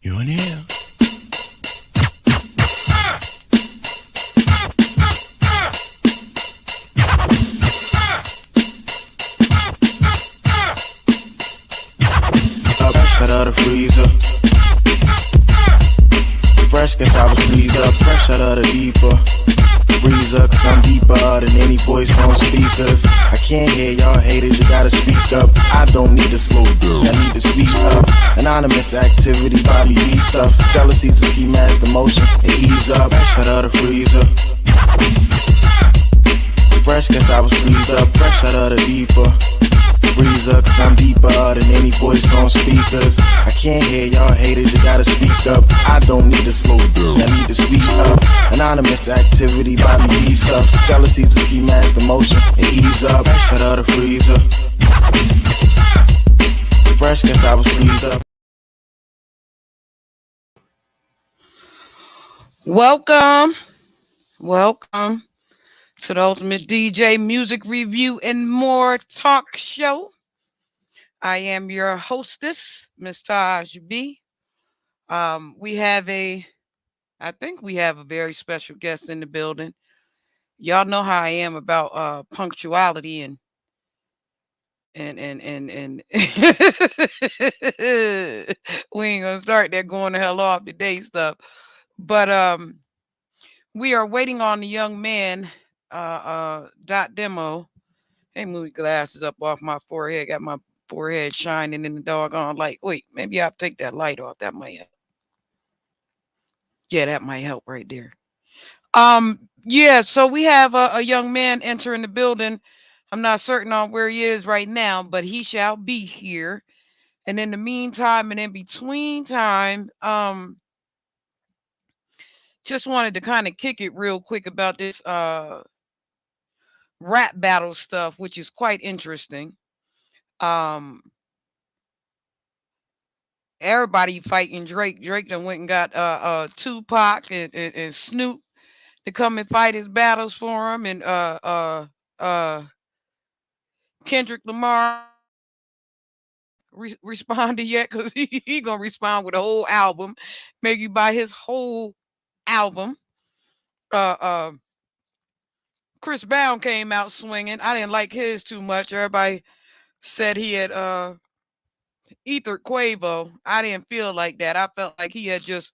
You're in here. Fresh out of the freezer. Fresh, guess I was squeezed up. Fresh out of the deeper freezer, cause I'm deeper than any voice on speakers. I can't hear y'all haters, you gotta speak up. I don't need to slow down, I need to speak up. Anonymous activity, Bobby B stuff. Jealousy's a ski mask, emotion, and ease up. Fresh out of the freezer. Fresh, guess I was freezed up. Fresh out of the deeper freezer, cause I'm deeper than any voice on speakers. I can't hear y'all haters, you gotta speak up. I don't need to slow down, I need to speak up. Anonymous activity, Bobby B stuff. Jealousy's a ski mask, emotion, and ease up. Fresh out of the freezer. Fresh, guess I was freezed up. Welcome to the Ultimate DJ Music Review and More Talk Show. I am your hostess, Miss Taj B. I think we have a very special guest in the building. Y'all know how I am about punctuality and we ain't gonna start that going the hell off today stuff. But we are waiting on the young man, Dot Demo. Hey, move glasses up off my forehead. Got my forehead shining in the doggone light. Wait, maybe I'll take that light off. That might help. Yeah, that might help right there. Yeah, so we have a young man entering the building. I'm not certain on where he is right now, but he shall be here. And in the meantime and in between time, just wanted to kind of kick it real quick about this rap battle stuff, which is quite interesting. Everybody fighting Drake. Drake done went and got Tupac and Snoop to come and fight his battles for him, and Kendrick Lamar responded yet, because he gonna respond with a whole album, make you buy his whole album. Chris Brown came out swinging. I didn't like his too much. Everybody said he had ethered Quavo. I didn't feel like that. I felt like he had just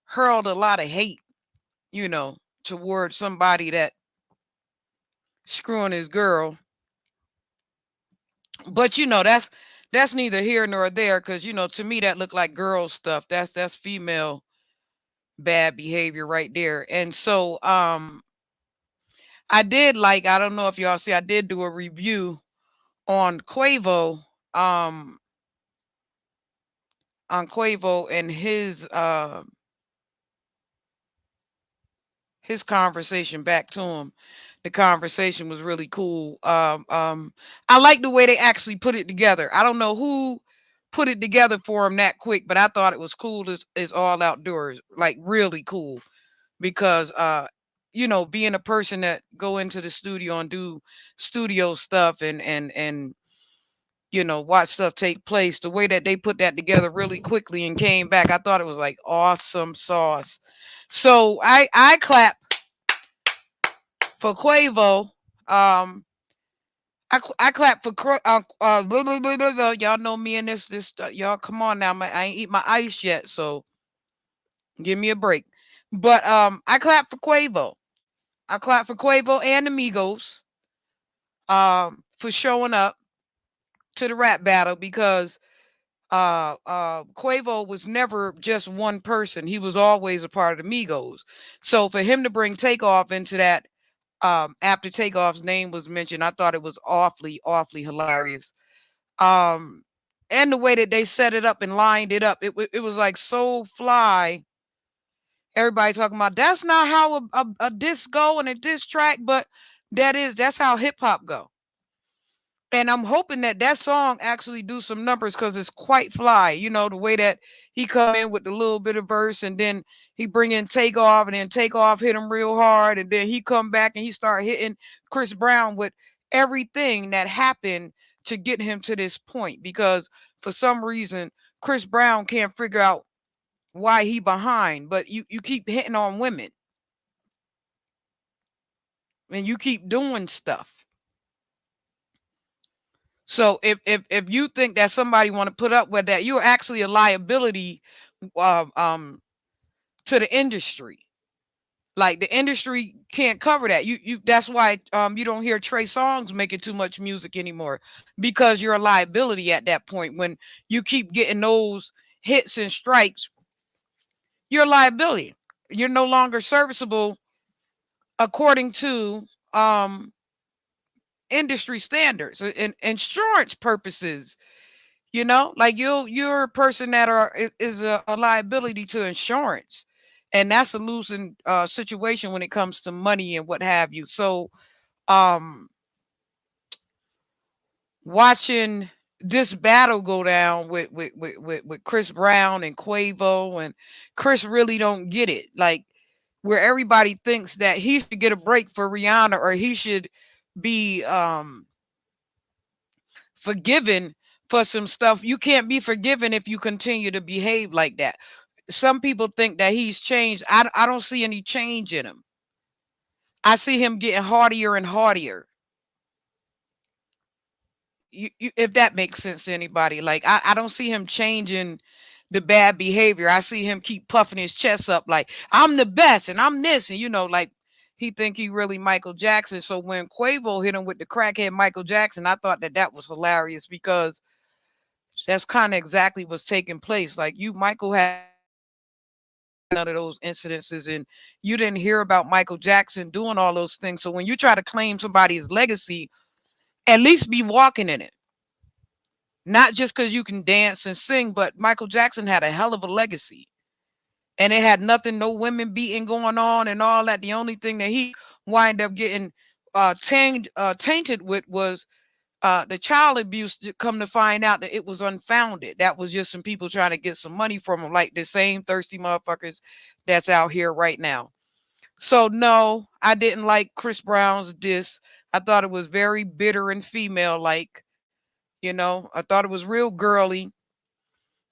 hurled a lot of hate, towards somebody that screwing his girl. But that's neither here nor there, because to me that looked like girl stuff. That's female bad behavior right there. And so I don't know if y'all see, I did do a review on Quavo, and his conversation back to him. The conversation was really cool. I like the way they actually put it together. I don't know who put it together for him that quick, but I thought it was cool as all outdoors, like really cool, because being a person that go into the studio and do studio stuff and watch stuff take place, the way that they put that together really quickly and came back, I thought it was like awesome sauce. So I clap for Quavo. I clap for y'all know me and this y'all come on now, I ain't eat my ice yet, so give me a break. But I clap for Quavo. I clap for Quavo and Amigos for showing up to the rap battle, because Quavo was never just one person. He was always a part of the Migos. So for him to bring Takeoff into that, after Takeoff's name was mentioned, I thought it was awfully, awfully hilarious. And the way that they set it up and lined it up, it was like so fly. Everybody talking about that's not how a disc go and a diss track, but that's how hip hop go. And I'm hoping that song actually do some numbers, because it's quite fly. The way that he come in with the little bit of verse, and then he bring in Takeoff, and then Takeoff hit him real hard, and then he come back and he start hitting Chris Brown with everything that happened to get him to this point. Because for some reason Chris Brown can't figure out why he behind, but you keep hitting on women and you keep doing stuff. So if you think that somebody want to put up with that, you're actually a liability um, um to the industry. Like the industry can't cover that. You that's why you don't hear Trey Songz making too much music anymore, because you're a liability at that point. When you keep getting those hits and strikes, you're a liability. You're no longer serviceable according to um industry standards and insurance purposes. Like you're a person that is a liability to insurance, and that's a losing situation when it comes to money and what have you. So um watching this battle go down with Chris Brown and Quavo, and Chris really don't get it. Like, where everybody thinks that he should get a break for Rihanna, or he should be forgiven for some stuff. You can't be forgiven if you continue to behave like that. Some people think that he's changed. I don't see any change in him. I see him getting hardier and hardier. If that makes sense to anybody. Like, I don't see him changing the bad behavior. I see him keep puffing his chest up like, I'm the best and I'm this, and like he think he really Michael Jackson. So when Quavo hit him with the crackhead Michael Jackson, I thought that was hilarious, because that's kind of exactly what's taking place. Like, Michael had none of those incidences, and you didn't hear about Michael Jackson doing all those things. So when you try to claim somebody's legacy, at least be walking in it. Not just because you can dance and sing, but Michael Jackson had a hell of a legacy. And it had nothing, no women beating going on and all that. The only thing that he wind up getting tainted with was the child abuse. To come to find out that it was unfounded. That was just some people trying to get some money from him, like the same thirsty motherfuckers that's out here right now. So no, I didn't like Chris Brown's diss. I thought it was very bitter and female like. I thought it was real girly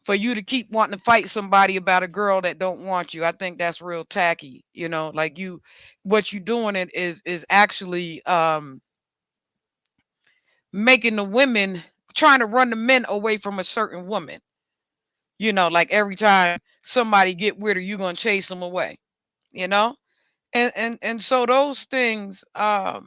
for you to keep wanting to fight somebody about a girl that don't want you. I think that's real tacky. Like, what you doing it is actually making the women, trying to run the men away from a certain woman. Like every time somebody get with her, you're gonna chase them away. You know, and so those things are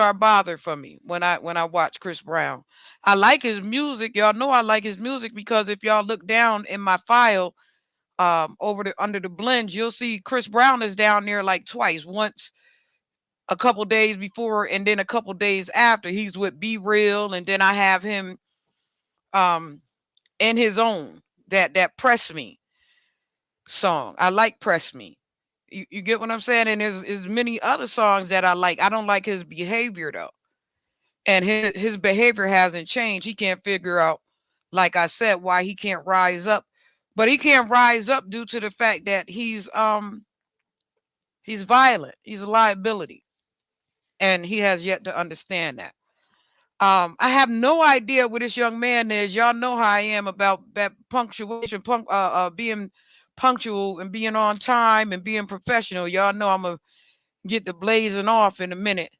a bother for me when I watch Chris Brown. I like his music. Y'all know I like his music, because if y'all look down in my file, over the under the blends, you'll see Chris Brown is down there like twice. Once a couple days before, and then a couple days after. He's with Be Real, and then I have him um in his own, that Press Me song. I like Press Me. You get what I'm saying? And there's many other songs that I like. I don't like his behavior though. And his behavior hasn't changed. He can't figure out, like I said, why he can't rise up. But he can't rise up due to the fact that he's violent. He's a liability. And he has yet to understand that. I have no idea what this young man is. Y'all know how I am about that punctuation, being punctual and being on time and being professional. Y'all know I'm gonna get the blazing off in a minute.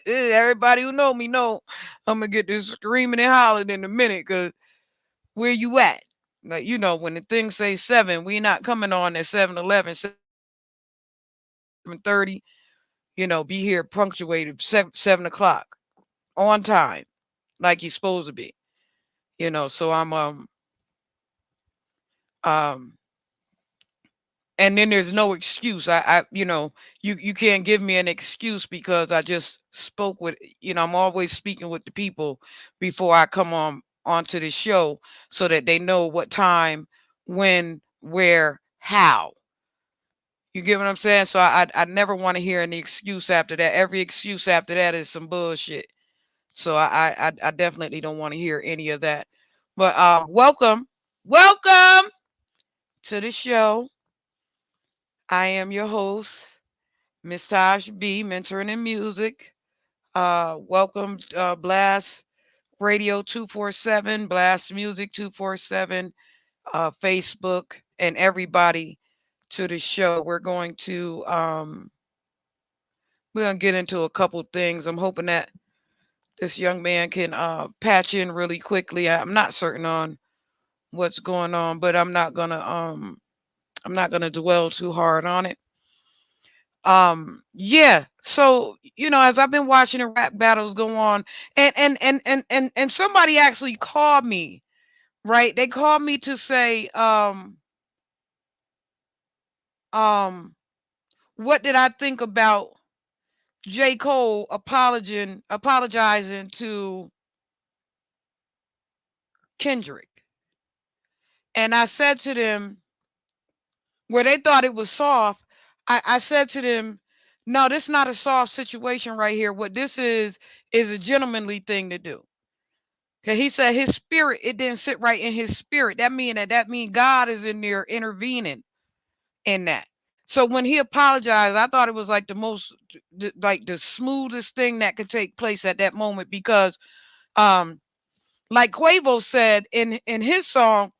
Everybody who know me know I'm gonna get this screaming and hollering in a minute. Cause where you at? Like, when the thing say 7, we not coming on at 7:11, 7:30. Be here punctuated 7 o'clock on time, like you're supposed to be. So I'm um and then there's no excuse. You can't give me an excuse, because I just spoke with, I'm always speaking with the people before I come on onto the show, so that they know what time, when, where, how. You get what I'm saying? So I never want to hear any excuse after that. Every excuse after that is some bullshit. So I definitely don't want to hear any of that. But welcome to the show. I am your host, Miss Taj B, mentoring in music. Welcome, Blast. Radio 247, Blast Music 247, Facebook, and everybody to the show. We're gonna get into a couple things. I'm hoping that this young man can patch in really quickly. I'm not certain on what's going on, but I'm not gonna dwell too hard on it. Yeah, so as I've been watching the rap battles go on, and somebody actually called me, right? They called me to say, what did I think about J. Cole apologizing to Kendrick? And I said to them, where they thought it was soft, I said to them, no, this is not a soft situation right here. What this is a gentlemanly thing to do. Cause he said his spirit, it didn't sit right in his spirit. That mean God is in there intervening in that. So when he apologized, I thought it was like like the smoothest thing that could take place at that moment, because like Quavo said in his song,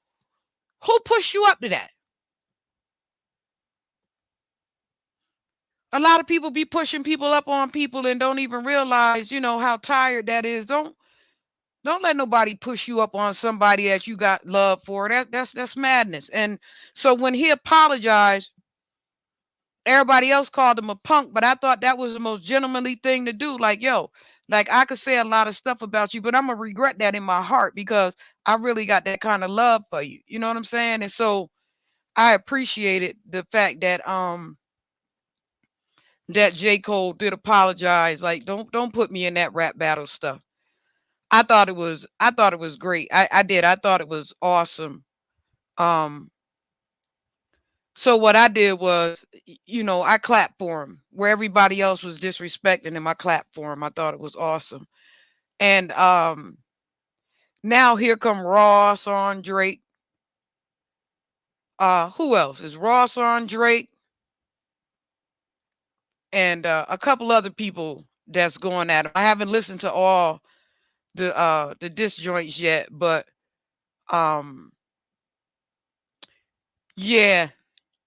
who pushed you up to that? A lot of people be pushing people up on people and don't even realize, how tired that is. Don't let nobody push you up on somebody that you got love for. That's madness. And so when he apologized, everybody else called him a punk, but I thought that was the most gentlemanly thing to do. Like, yo, like I could say a lot of stuff about you, but I'm gonna regret that in my heart because I really got that kind of love for you. You know what I'm saying? And so I appreciated the fact that J. Cole did apologize. Like, don't put me in that rap battle stuff. I thought it was great. I did. I thought it was awesome. Um, so what I did was, I clapped for him where everybody else was disrespecting him. I clapped for him. I thought it was awesome. And now here come Ross on Drake. Who else? Is Ross on Drake and a couple other people that's going at him. I haven't listened to all the disc joints yet, but um yeah,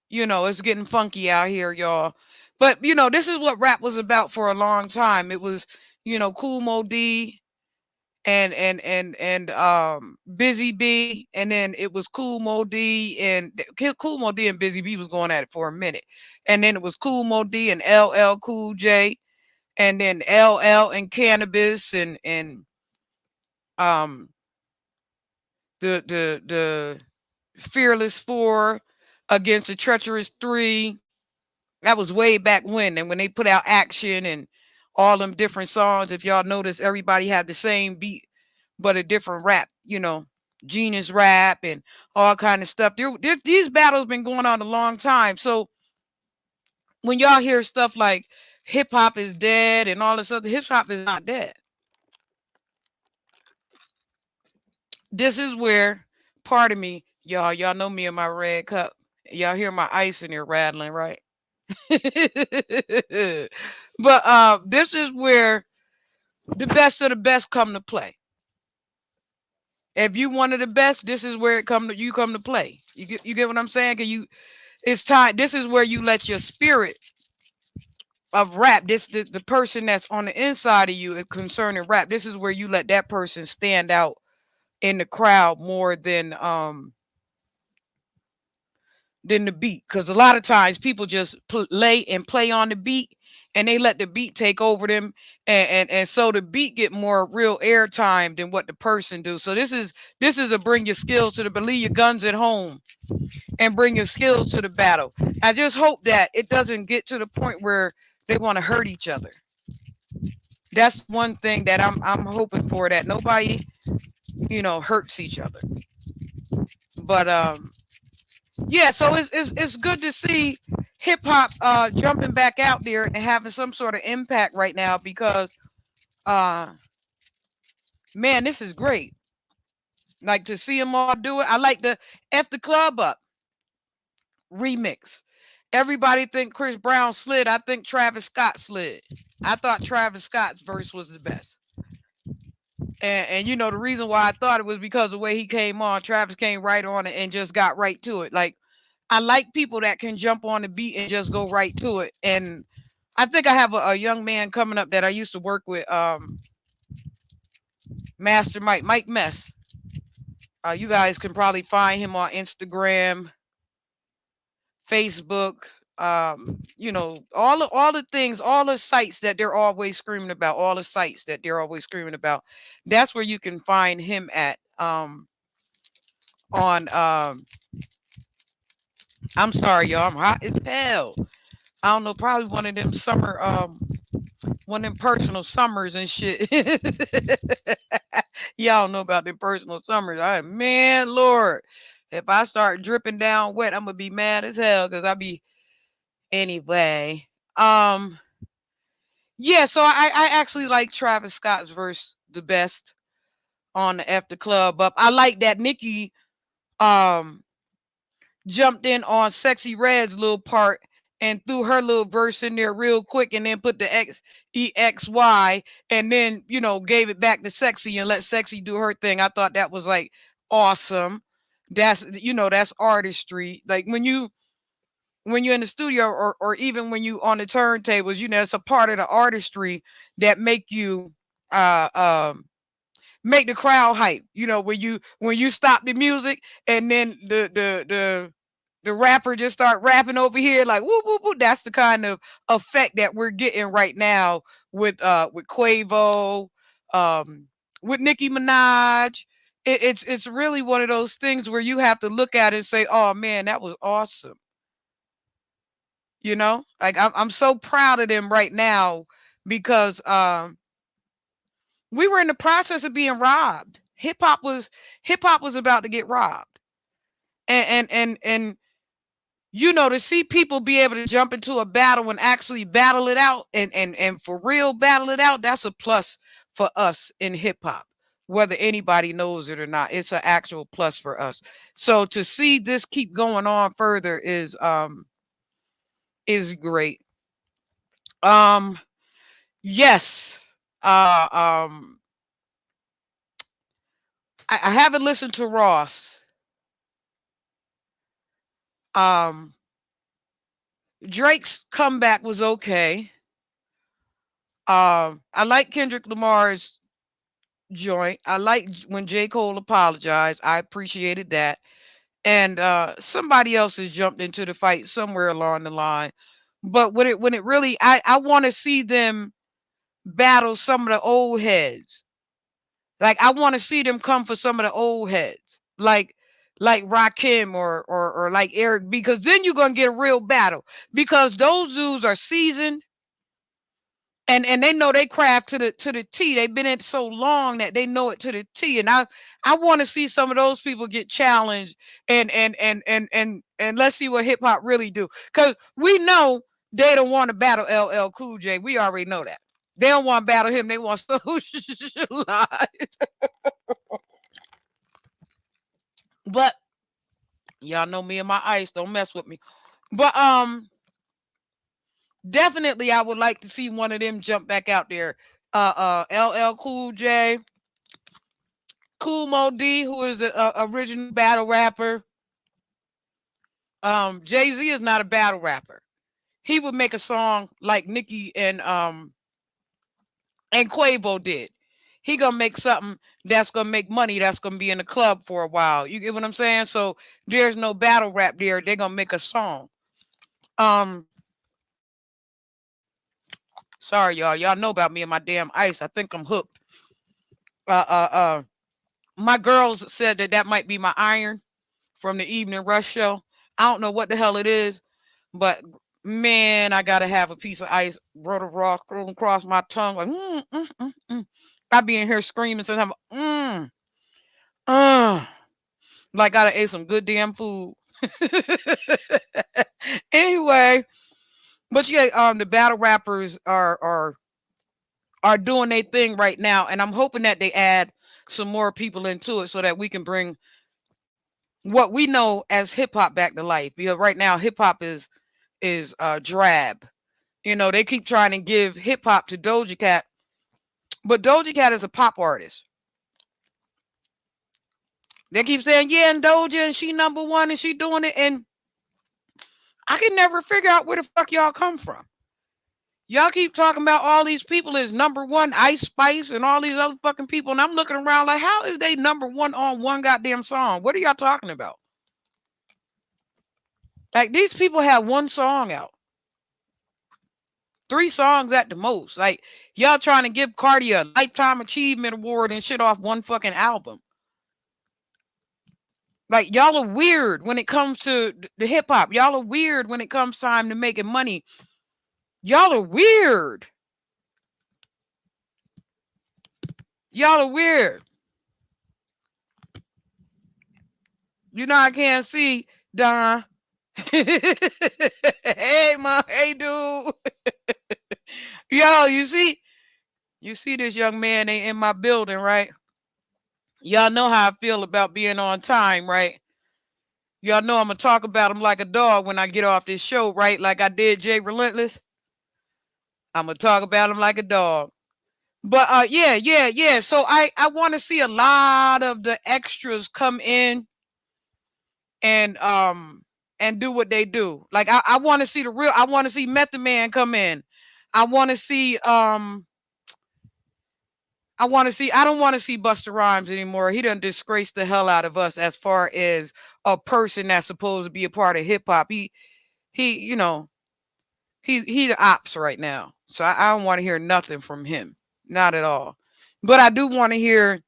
it's getting funky out here, y'all. But this is what rap was about for a long time. It was, Cool Mo D and Busy B, and then it was Cool Mo D and Cool Mo D and Busy B was going at it for a minute. And then it was Cool Mo D and LL Cool J, and then LL and Cannabis and um the Fearless Four against the Treacherous Three. That was way back when, and when they put out Action and all them different songs. If y'all notice, everybody had the same beat, but a different rap. Genius rap and all kind of stuff. These battles been going on a long time. So when y'all hear stuff like hip hop is dead and all this other, hip hop is not dead. This is where, pardon me, y'all know me in my red cup. Y'all hear my ice in here rattling, right? But this is where the best of the best come to play. If you one of the best, this is where you come to play. You get what I'm saying? It's time. This is where you let your spirit of rap, the person that's on the inside of you concerning rap, this is where you let that person stand out in the crowd more than the beat. Because a lot of times people just lay and play on the beat and they let the beat take over them, and so the beat get more real airtime than what the person do. So this is a bring your skills to the leave your guns at home and bring your skills to the battle. I just hope that it doesn't get to the point where they want to hurt each other. That's one thing that I'm hoping for, that nobody hurts each other. But yeah, so it's good to see hip hop jumping back out there and having some sort of impact right now, because uh man, this is great. Like, to see them all do it. I like the F the Club Up remix. Everybody think Chris Brown slid. I think Travis Scott slid. I thought Travis Scott's verse was the best. And you know the reason why I thought it was because of the way he came on. Travis came right on it and just got right to it. Like I like people that can jump on the beat and just go right to it. And I think I have a young man coming up that I used to work with, Master Mike Mess. You guys can probably find him on Instagram, Facebook, you know, all the things, all the sites that they're always screaming about, all the sites that they're always screaming about. That's where you can find him at. On I'm sorry, y'all, I'm hot as hell. I don't know, probably one of them summer, one of them personal summers and shit. Y'all know about them personal summers. Man, Lord, if I start dripping down wet, I'm gonna be mad as hell because I be anyway. Um, yeah, so I actually like Travis Scott's verse the best on the F the Club Up. I like that Nicki um jumped in on Sexy Red's little part and threw her little verse in there real quick and then put the XEXY and then, you know, gave it back to Sexy and let Sexy do her thing. I thought that was like awesome. That's, you know, that's artistry. Like when you're in the studio or even when you on the turntables, you know, it's a part of the artistry that uh um make the crowd hype. You know, when you stop the music and then the rapper just start rapping over here like whoop whoop whoop. That's the kind of effect that we're getting right now with Quavo, um, with Nicki Minaj. It's really one of those things where you have to look at it and say, "Oh man, that was awesome." You know, like I'm so proud of them right now because we were in the process of being robbed. Hip hop was about to get robbed, and you know, to see people be able to jump into a battle and actually battle it out and for real battle it out, that's a plus for us in hip hop. Whether anybody knows it or not, it's an actual plus for us. So to see this keep going on further is great. Um yes. Uh um I haven't listened to Ross. Um Drake's comeback was okay. I like Kendrick Lamar's joint. I like when J. Cole apologized. I appreciated that. And somebody else has jumped into the fight somewhere along the line. But when it really I want to see them battle some of the old heads. Like I want to see them come for some of the old heads. Like Rakim or like Eric B, because then you're gonna get a real battle. Because those dudes are seasoned and they know they craft to the T. They've been in it so long that they know it to the T. And I want to see some of those people get challenged and let's see what hip hop really do. Cause we know they don't want to battle LL Cool J. We already know that. They don't want to battle him. They want socialize. But y'all know me and my ice. Don't mess with me. But definitely I would like to see one of them jump back out there. LL Cool J, Cool Mo D, who is the original battle rapper. Jay-Z is not a battle rapper. He would make a song like Nicki and Quavo did. He gonna make something that's gonna make money, that's gonna be in the club for a while. You get what I'm saying? So there's no battle rap there. They're gonna make a song. Um, sorry, y'all. Y'all know about me and my damn ice. I think I'm hooked. Uh, uh, uh. My girls said that might be my iron from the Evening Rush show. I don't know what the hell it is, but man, I gotta have a piece of ice rolled across my tongue. Like, I be in here screaming since I'm, uh, like I ate some good damn food. Anyway, but yeah, the battle rappers are doing their thing right now, and I'm hoping that they add some more people into it so that we can bring what we know as hip hop back to life. Because right now hip hop is drab. You know, they keep trying to give hip hop to Doja Cat, but Doja Cat is a pop artist. They keep saying, yeah, and Doja, and she number one, and she doing it, and I can never figure out where the fuck y'all come from. Y'all keep talking about all these people as number one, Ice Spice, and all these other fucking people, and I'm looking around like, how is they number one on one goddamn song? What are y'all talking about? Like, these people have one song out. 3 songs at the most. Like, y'all trying to give Cardi a Lifetime Achievement Award and shit off one fucking album. Like, y'all are weird when it comes to the hip hop. Y'all are weird when it comes time to making money. Y'all are weird. Y'all are weird. You know, I can't see Don. Hey, ma. Hey, dude. Yo, you see this young man ain't in my building, right? Y'all know how I feel about being on time, right? Y'all know I'm going to talk about him like a dog when I get off this show, right? Like I did Jay Relentless. I'm going to talk about him like a dog. But yeah. So I want to see a lot of the extras come in and do what they do. Like I want to see I want to see Method Man come in. I want to see I don't want to see Busta Rhymes anymore. He done disgraced the hell out of us as far as a person that's supposed to be a part of hip hop. He you know, he the ops right now. So I don't want to hear nothing from him. Not at all. But I do want to hear,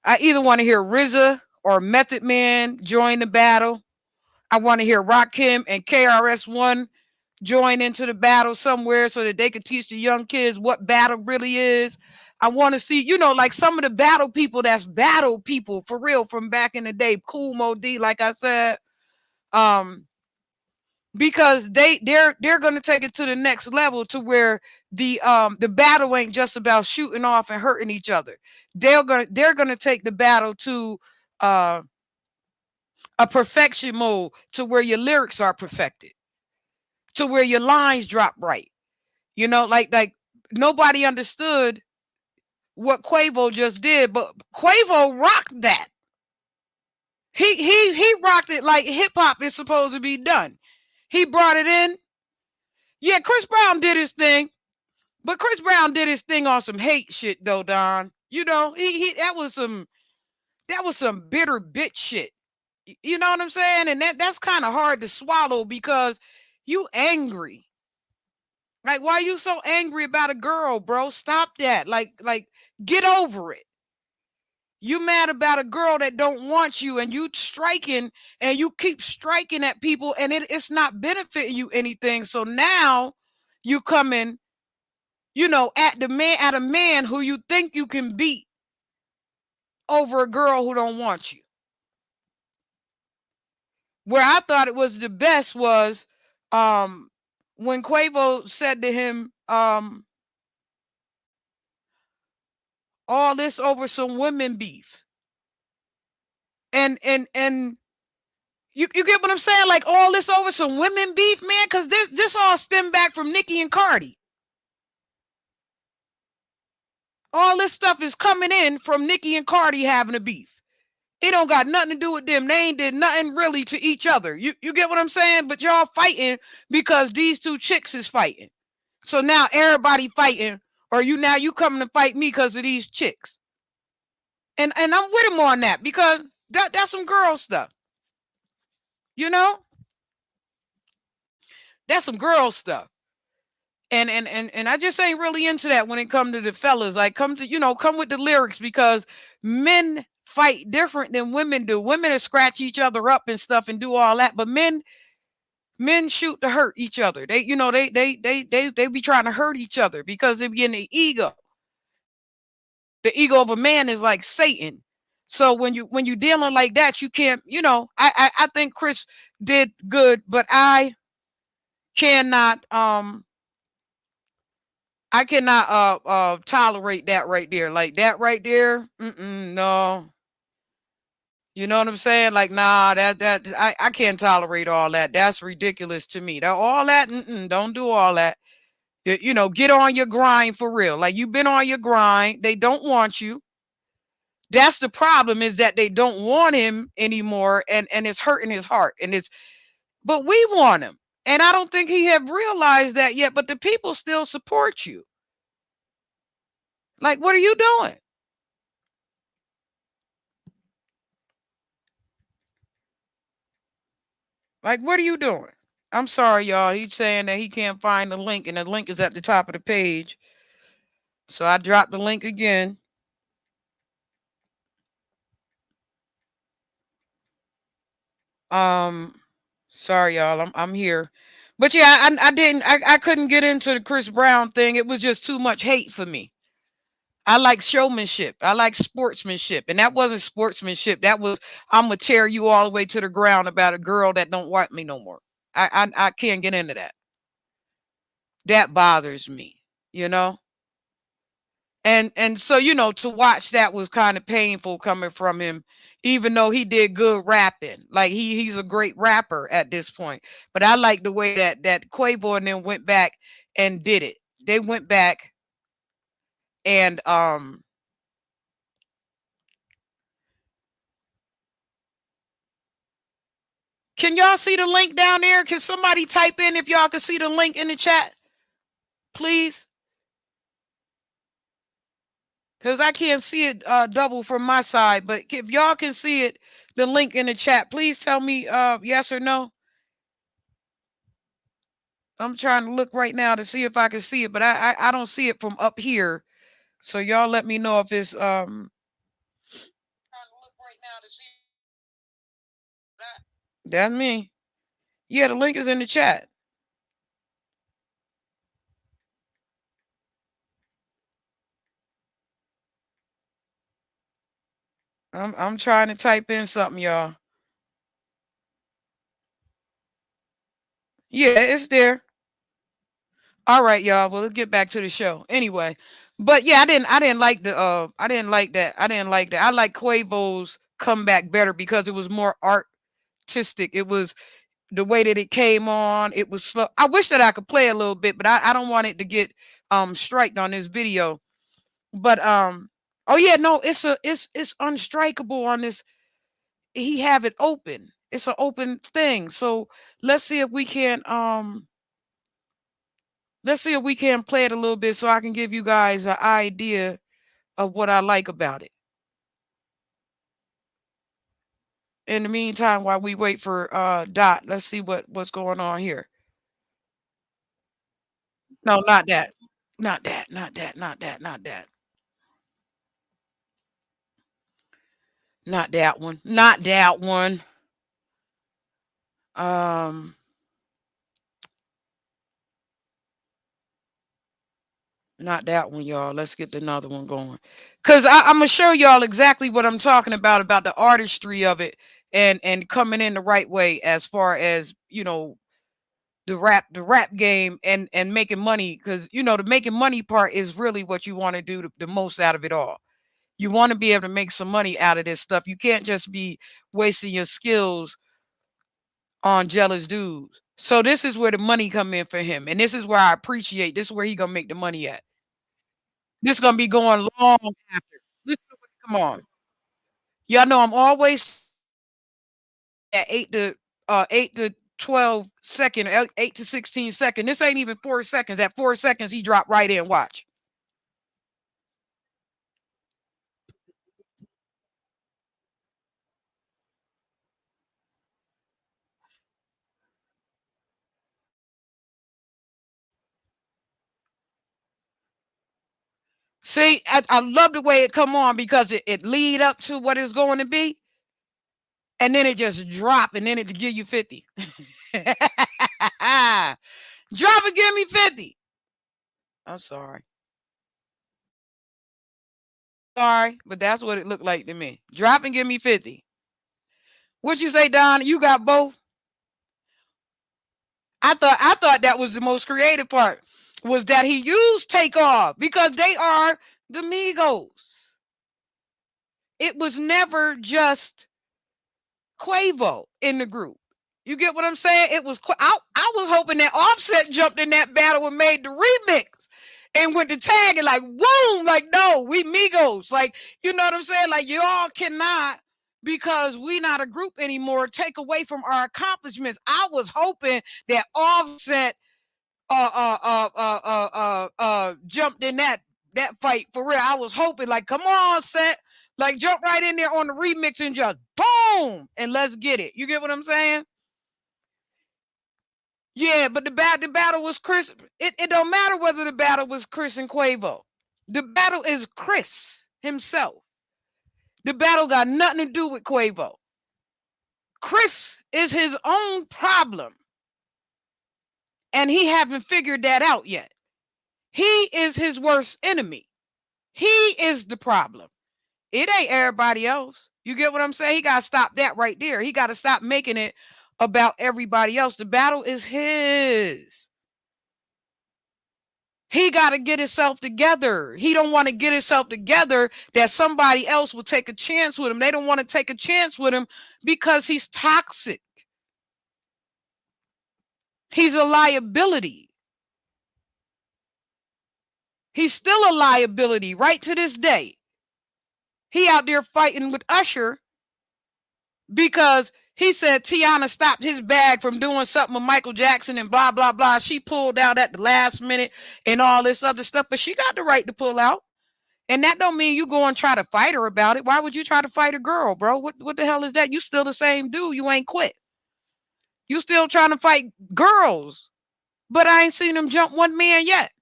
I either want to hear RZA or Method Man join the battle. I want to hear Rakim and KRS-One join into the battle somewhere so that they could teach the young kids what battle really is. I want to see, like some of the battle people that's battle people for real from back in the day. Cool Mo D, like I said. Because they're going to take it to the next level to where the battle ain't just about shooting off and hurting each other. They're going to take the battle to a perfection mode to where your lyrics are perfected, to where your lines drop right. Like nobody understood what Quavo just did, but Quavo rocked that. He rocked it like hip hop is supposed to be done. He brought it in. Yeah, Chris Brown did his thing, but Chris Brown did his thing on some hate shit though, Don. He that was some bitter bitch shit. You know what I'm saying? And that's kind of hard to swallow because you angry. Like, why are you so angry about a girl, bro? Stop that. Like get over it. You mad about a girl that don't want you, and you striking, and you keep striking at people, and it's not benefiting you anything. So now you coming, at a man who you think you can beat over a girl who don't want you. Where I thought it was the best was when Quavo said to him, all this over some women beef. And you get what I'm saying? Like all this over some women beef, man, because this all stemmed back from Nicki and Cardi. All this stuff is coming in from Nicki and Cardi having a beef. It don't got nothing to do with them. They ain't did nothing really to each other. You get what I'm saying? But y'all fighting because these two chicks is fighting. So now everybody fighting, or you coming to fight me because of these chicks. And I'm with him on that because that's some girl stuff. That's some girl stuff. And I just ain't really into that when it comes to the fellas. Like come with the lyrics, because men fight different than women do. Women will scratch each other up and stuff and do all that, but men shoot to hurt each other. They be trying to hurt each other because they be in the ego. The ego of a man is like Satan. So when you dealing like that, you can't, I think Chris did good, but I cannot tolerate that right there. Like that right there. No. You know what I'm saying? Like, nah, I can't tolerate all that. That's ridiculous to me. All that, don't do all that. Get on your grind for real. Like, you've been on your grind. They don't want you. That's the problem, is that they don't want him anymore, and it's hurting his heart. And it's, but we want him. And I don't think he have realized that yet, but the people still support you. Like, what are you doing? Like, what are you doing? I'm sorry, y'all. He's saying that he can't find the link, and the link is at the top of the page. So I dropped the link again. Um, sorry, y'all. I'm here. But yeah, I couldn't get into the Chris Brown thing. It was just too much hate for me. I like showmanship. I like sportsmanship. And that wasn't sportsmanship. That was, I'm gonna tear you all the way to the ground about a girl that don't want me no more. I can't get into that. That bothers me, you know? And so, to watch that was kind of painful coming from him, even though he did good rapping. Like, he's a great rapper at this point. But I like the way that Quavo and them went back and did it. They went back and can y'all see the link down there? Can somebody type in if y'all can see the link in the chat, please? Because I can't see it double from my side. But if y'all can see it, the link in the chat, please tell me yes or no. I'm trying to look right now to see if I can see it, but I don't see it from up here. So y'all let me know if it's trying to look right now to see. That's me. Yeah, the link is in the chat. I'm trying to type in something, y'all. Yeah, it's there. All right, y'all. Well, let's get back to the show. Anyway, but yeah, I didn't like the I didn't like that. I didn't like that. I like Quavo's comeback better because it was more artistic. It was the way that it came on. It was slow. I wish that I could play a little bit, but I don't want it to get striked on this video. But oh yeah, no, it's unstrikeable on this. He have it open. It's an open thing. So let's see if we can let's see if we can play it a little bit so I can give you guys an idea of what I like about it. In the meantime, while we wait for Dot, let's see what's going on here. No, not that. Not that. Not that. Not that. Not that. Not that one. Not that one. Um Not that one, y'all. Let's get another one going. Cause I'm gonna show y'all exactly what I'm talking about the artistry of it, and coming in the right way as far as the rap game, and making money. Cause the making money part is really what you want to do the most out of it all. You want to be able to make some money out of this stuff. You can't just be wasting your skills on jealous dudes. So this is where the money come in for him, and this is where I appreciate. This is where he gonna make the money at. This is gonna be going long after. Come on, y'all know I'm always at 8 to 12 second, 8 to 16 second. This ain't even 4 seconds. At 4 seconds, he dropped right in. Watch. See, I love the way it come on because it lead up to what it's going to be, and then it just drop, and then it give you 50. Drop and give me 50. I'm sorry. Sorry, but that's what it looked like to me. Drop and give me 50. What you say, Don? You got both? I thought that was the most creative part, was that he used Takeoff because they are the Migos. It was never just Quavo in the group. You get what I'm saying? It was I was hoping that Offset jumped in that battle and made the remix. and went to tag it like, boom, like, no, we Migos. Like, you know what I'm saying? Like, y'all cannot, because we not a group anymore, take away from our accomplishments. I was hoping that Offset jumped in that fight for real. I was hoping, like, come on, Set, like, jump right in there on the remix and just boom, and let's get it. You get what I'm saying? Yeah, but the battle was Chris. It don't matter whether the battle was Chris and Quavo. The battle is Chris himself. The battle got nothing to do with Quavo. Chris is his own problem, and he haven't figured that out yet. He is his worst enemy. He is the problem. It ain't everybody else. You get what I'm saying? He got to stop that right there. He got to stop making it about everybody else. The battle is his. He got to get himself together. He don't want to get himself together that somebody else will take a chance with him. They don't want to take a chance with him because he's toxic. He's a liability. He's still a liability right to this day. He out there fighting with Usher because he said Tiana stopped his bag from doing something with Michael Jackson and blah, blah, blah. She pulled out at the last minute and all this other stuff, but she got the right to pull out. And that don't mean you go and try to fight her about it. Why would you try to fight a girl, bro? What the hell is that? You still the same dude. You ain't quit. You still trying to fight girls. But I ain't seen him jump one man yet.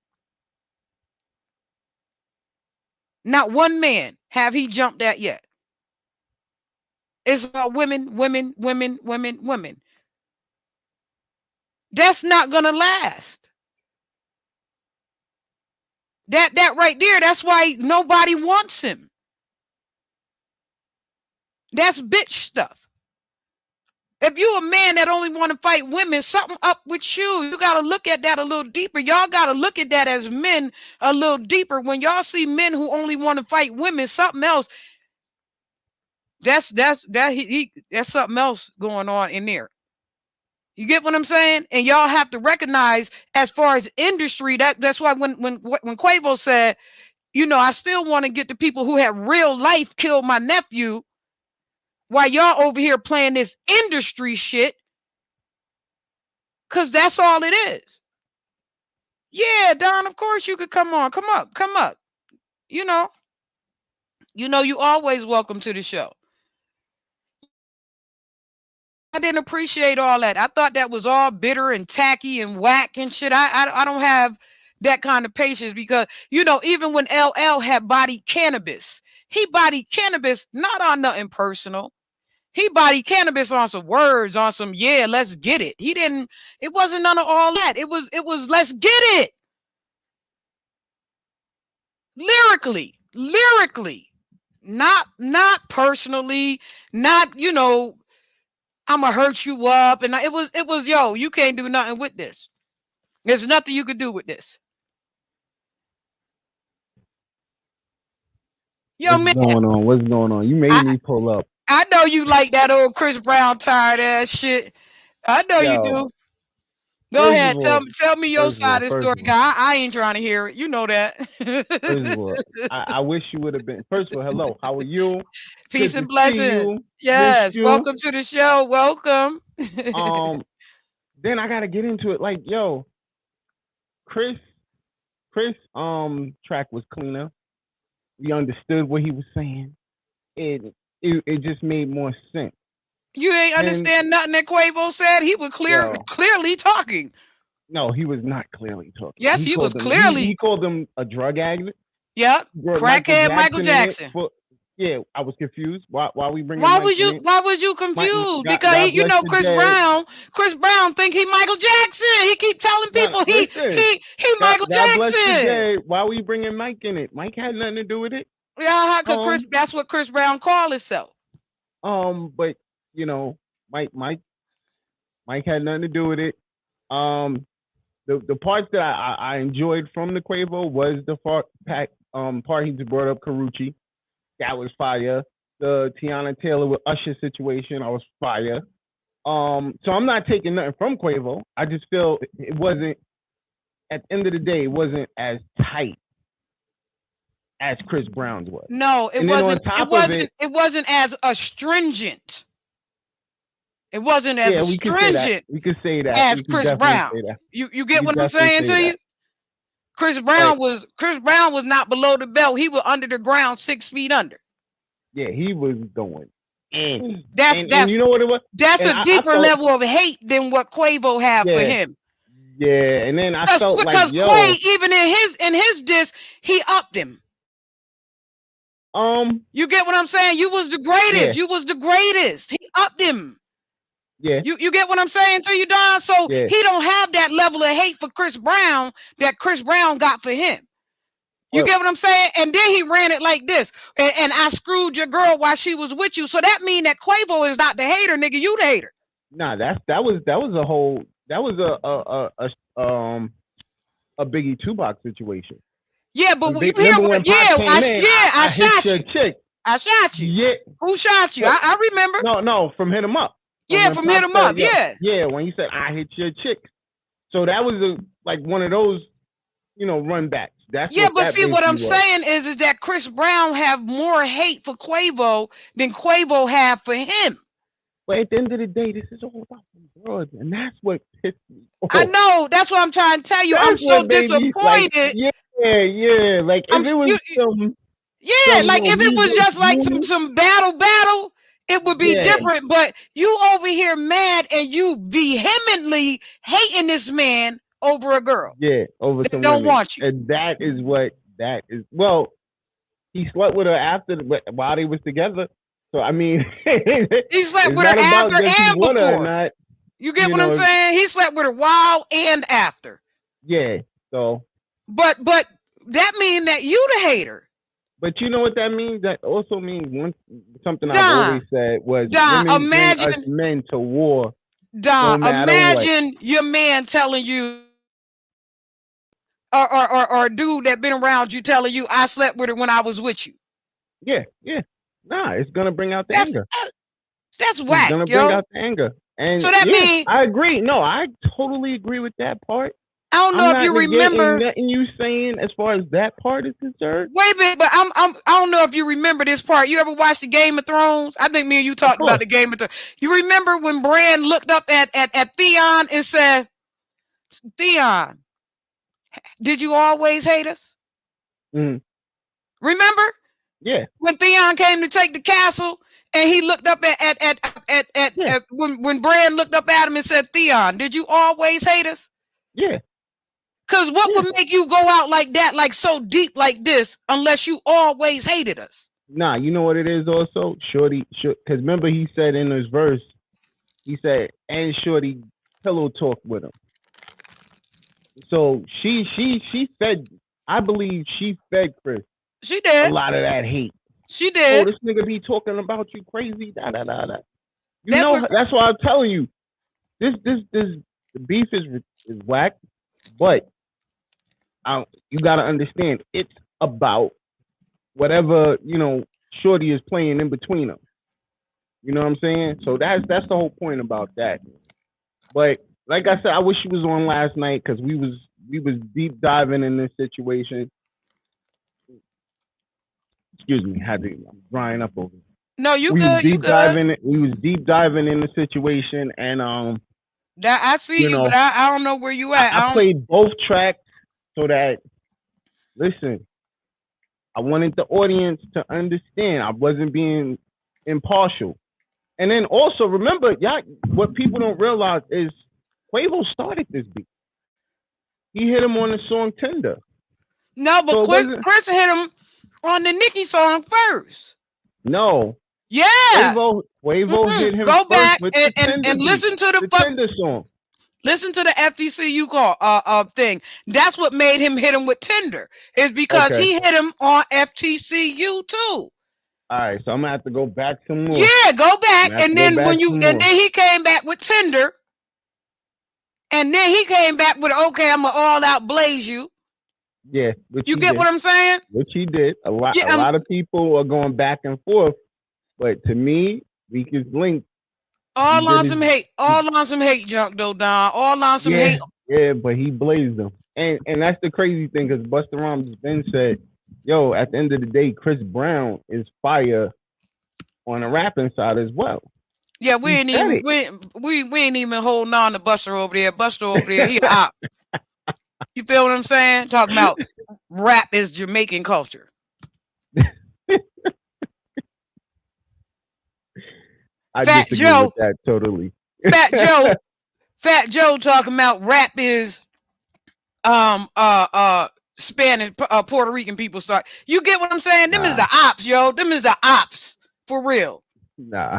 Not one man have he jumped at yet. It's all women, women, women, women, women. That's not going to last. That right there, that's why nobody wants him. That's bitch stuff. If you a man that only want to fight women, something up with you. You got to look at that a little deeper. Y'all got to look at that as men a little deeper. When y'all see men who only want to fight women, something else. That's something else going on in there. You get what I'm saying? And y'all have to recognize, as far as industry, that's why when Quavo said, you know, I still want to get the people who have real life killed my nephew, while y'all over here playing this industry shit, because that's all it is. Yeah, Don, of course you could come on. Come up. You know, you always welcome to the show. I didn't appreciate all that. I thought that was all bitter and tacky and whack and shit. I don't have that kind of patience, because, you know, even when LL had bodied Cannabis, he bodied Cannabis not on nothing personal. He bodied Cannabis on some words, on some, yeah, let's get it. It wasn't none of all that. It was let's get it. Lyrically, not personally, not, you know, I'm gonna hurt you up. And it was, yo, you can't do nothing with this. There's nothing you could do with this. Yo, What's going on? You made me pull up. I know you like that old Chris Brown tired ass shit. I know you do. Go ahead. Tell me your side of the story. I ain't trying to hear it. You know that. First of all, I wish you would have been. First of all, hello. How are you? Peace and blessings. Yes. Welcome to the show. Welcome. Then I gotta get into it. Like, yo, Chris track was cleaner. We understood what he was saying. It just made more sense. You ain't understand nothing that Quavo said? He was clearly talking. No, he was not clearly talking. Yes, he was clearly. He called him a drug addict. Yep. Crackhead Michael Jackson. Yeah, I was confused. Why we bringing? Why was you confused? Because you know Chris Brown think he Michael Jackson. He keep telling people he Michael Jackson. Why we bringing Mike in it? Mike had nothing to do with it. Yeah, because that's what Chris Brown called himself. But you know, Mike had nothing to do with it. The parts that I enjoyed from the Quavo was the part he just brought up Karuchi. That was fire. The Tiana Taylor with Usher situation, I was fire. So I'm not taking nothing from Quavo. I just feel it wasn't at the end of the day, it wasn't as tight as Chris Brown's was. No, it And then on wasn't. top It of wasn't. it- It wasn't as astringent. It wasn't as Yeah, we could say that. astringent We could say that. as We could Chris definitely Brown. say that. You We get could what I'm definitely saying say to you? that. Chris Brown was not below the belt. He was under the ground, 6 feet under. Yeah, he was going in. That's And you know what it was? That's And a I deeper felt- level of hate than what Quavo had for Yeah. him. Yeah, and then I felt like, Because yo, Quay, even in his diss, he upped him. You get what I'm saying? You was the greatest. Yeah. You was the greatest. He upped him. yeah, You get what I'm saying to you, Don? So Yeah. he don't have that level of hate for Chris Brown that Chris Brown got for him. You Well- get what I'm saying? And then he ran it like this. And I screwed your girl while she was with you. So that mean that Quavo is not the hater, nigga. You the hater. nah, that was a whole, that was a Biggie Tupac situation. Yeah, but When you Big- hear remember what? when Pac Yeah, came in, I hit shot your you. chick. I shot you. Yeah, Who shot you? I remember. no, from Hit 'Em Up. Yeah, when from Pac Hit 'Em said, Up, yeah. Yeah, when he said, I hit your chick. So that was like one of those, run backs. That's Yeah, what but that see what I'm basically was. saying is that Chris Brown have more hate for Quavo than Quavo have for him. But at the end of the day, this is all about the girls, and that's what pissed me off. I know. That's what I'm trying to tell you. I'm That's so what made me, disappointed. like, yeah. Like if it was some, Like if it was Migos just like movie, some battle, it would be Yeah. different. But you over here mad and you vehemently hating this man over a girl. yeah, over They some don't women. want you. And that is what that is. Well, he slept with her while they was together. So I mean, He slept it's with her not about after just and he want her or before. not. You get you what I'm know, saying? He slept with her while and after. Yeah. So, But that means that you the hater. but you know what that means? That also means something Don, I've always said was Don, women bring us imagine- men to war. Don, No matter imagine your man telling you, or a dude that been around you telling you, I slept with her when I was with you. Yeah. Nah, it's gonna bring out the That's anger. that's It's whack, gonna yo. bring out the anger. And So that mean- I agree. No, I totally agree with that part. I don't know I'm if you not negating remember. nothing you saying as far as that part is concerned. Wait a minute, but I don't know if you remember this part. You ever watched the Game of Thrones? I think me and you talked course. about the Game of Thrones. You remember when Bran looked up at Theon and said, Theon, did you always hate us? Mhm. Remember Yeah, when Theon came to take the castle and he looked up at when Bran looked up at him and said, Theon, did you always hate us? yeah. Because what would make you go out like that, like so deep like this, unless you always hated us? Nah, you know what it is also? Shorty, because remember he said in his verse, he said, and Shorty pillow talk with him. So she fed, I believe she fed Chris She a did. lot of that hate. She Oh, did. this nigga be talking about you crazy, da. You That's know, what- that's why I'm telling you. This the beef is whack, but you gotta understand it's about whatever Shorty is playing in between them. You know what I'm saying? So that's the whole point about that. But like I said, I wish she was on last night because we was deep diving in this situation. Excuse me, I'm drying up over here. No, you We was good. You deep good. diving. We was deep diving in the situation, and That I see you, but I don't know where you at. I played both tracks so that, listen, I wanted the audience to understand I wasn't being impartial. And then also remember, y'all, what people don't realize is Quavo started this beat. He hit him on the song Tender. No, but So it Chris hit him on the Nicki song first. No, Yeah. Quavo hit him Go first back with the and Tender beat, listen to the Tender song. Listen to the FTCU call thing. That's what made him hit him with Tinder. Is because Okay. he hit him on FTCU too. All right, so I'm gonna have to go back some more. Yeah, go back, I'm gonna have and to then go back when you some and more. then he came back with Tinder, and then he came back with okay, I'm gonna all out blaze you. Yeah, which You he get did. what I'm saying? Which he did. A lot Yeah, of people are going back and forth, but to me, weakest link. All He on did some his- hate, all on some hate junk though, Don. All on some hate. Yeah, but he blazed them. And that's the crazy thing because Busta Rhymes then said, "Yo, at the end of the day, Chris Brown is fire on the rapping side as well." Yeah, we He ain't said even it. we ain't even holding on to Buster over there. Buster over there, he op. You feel what I'm saying? Talking about rap is Jamaican culture. I Fat disagree with Joe, that totally. Fat Joe, Fat Joe talking about rap is um uh uh Spanish Puerto Rican people start. You get what I'm saying? Them is Nah, the ops, yo. Them is the ops for real. nah,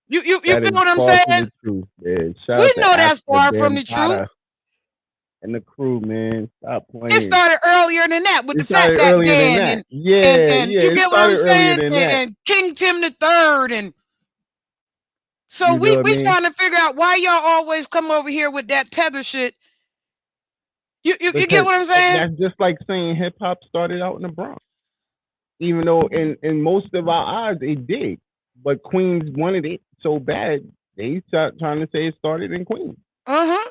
You that feel is what I'm far from saying? the truth, man. Shout We out to know that's Africa far from the truth. Bambaataa and the crew, man. Stop It playing. started earlier than that with the It started Fatback earlier than Band that. and Yeah, yeah, you it get what I'm started earlier saying? than that. And King Tim the Third and so You know what I we mean? trying to figure out why y'all always come over here with that tether shit. You get Because what I'm saying? that's just like saying hip hop started out in the Bronx. Even though in most of our eyes it did. But Queens wanted it so bad, they start trying to say it started in Queens. Uh-huh.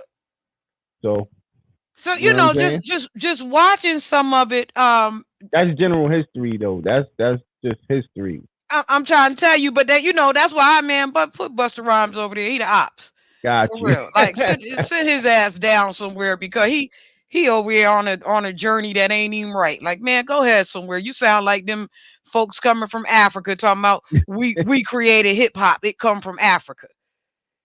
So So you know what I'm saying? just watching some of it, That's general history though. That's just history. I'm trying to tell you, but that that's why but put Busta Rhymes over there. He the ops. Got For you. real. Like sit his ass down somewhere because he over here on a journey that ain't even right. Like, man, go ahead somewhere. You sound like them folks coming from Africa talking about we created hip hop. It come from Africa.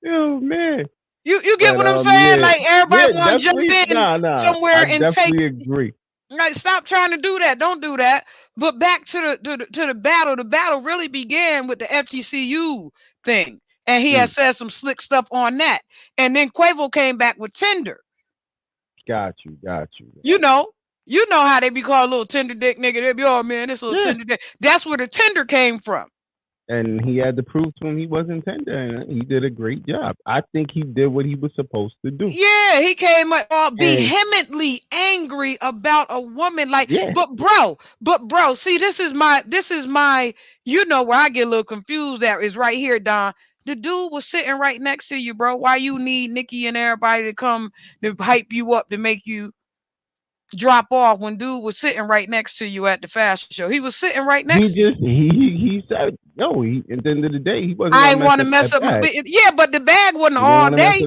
Oh man. You get But what I'm saying? yeah. Like Yeah, everybody want to jump definitely in nah. somewhere I and take. definitely agree. Like, stop trying to do that. Don't do that. But back to the battle. The battle really began with the FTCU thing, and he had said some slick stuff on that. And then Quavo came back with Tinder. Got you. You know how they be called little tender dick nigga. They be, oh man, this little tender dick. That's where the Tinder came from. And he had to prove to him he wasn't tender, and he did a great job. I think he did what he was supposed to do. Yeah, he came all vehemently angry about a woman. Like, but bro, see, this is my, where I get a little confused at is right here, Don. The dude was sitting right next to you, bro. Why you need Nikki and everybody to come to hype you up to make you drop off when dude was sitting right next to you at the fashion show? He was sitting right next to you. He said no. At the end of the day, he wasn't. I want to mess up. But the bag wasn't all day.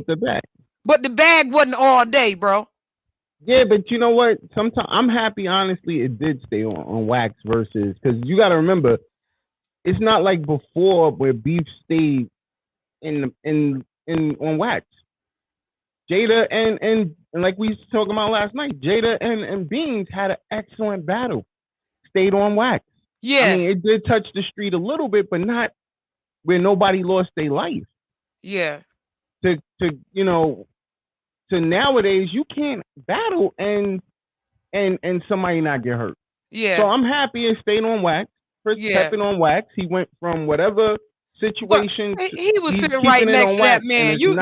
But the bag wasn't all day, bro. Yeah, but you know what? Sometimes I'm happy. Honestly, it did stay on wax versus because you got to remember, it's not like before where beef stayed in on wax. Jada and like we was talking about last night, Jada and Beans had an excellent battle. Stayed on wax. Yeah. I mean, it did touch the street a little bit, but not where nobody lost their life. Yeah. To nowadays you can't battle and somebody not get hurt. Yeah. So I'm happy it stayed on wax. Chris kept it on wax. He went from whatever situation. He was sitting right next to that man. You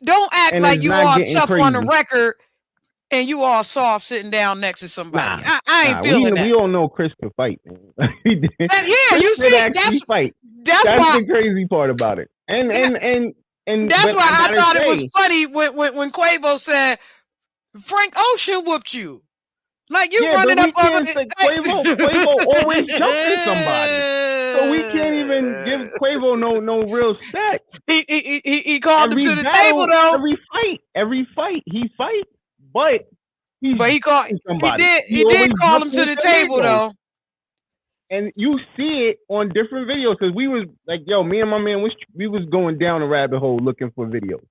don't act like you all tough crazy on the record and you all soft sitting down next to somebody. I ain't feeling that. We all know Chris can fight. He did. You see, that's fight. That's the crazy part about it. And that's why I thought it was funny when Quavo said Frank Ocean whooped you. Like you running up over Quavo always jumping somebody. So we can't even give Quavo no real respect. He called him to the table though. Every fight he fights, but he called somebody. He did call him to the table though. And you see it on different videos because we was like, yo, me and my man, we was going down a rabbit hole looking for videos.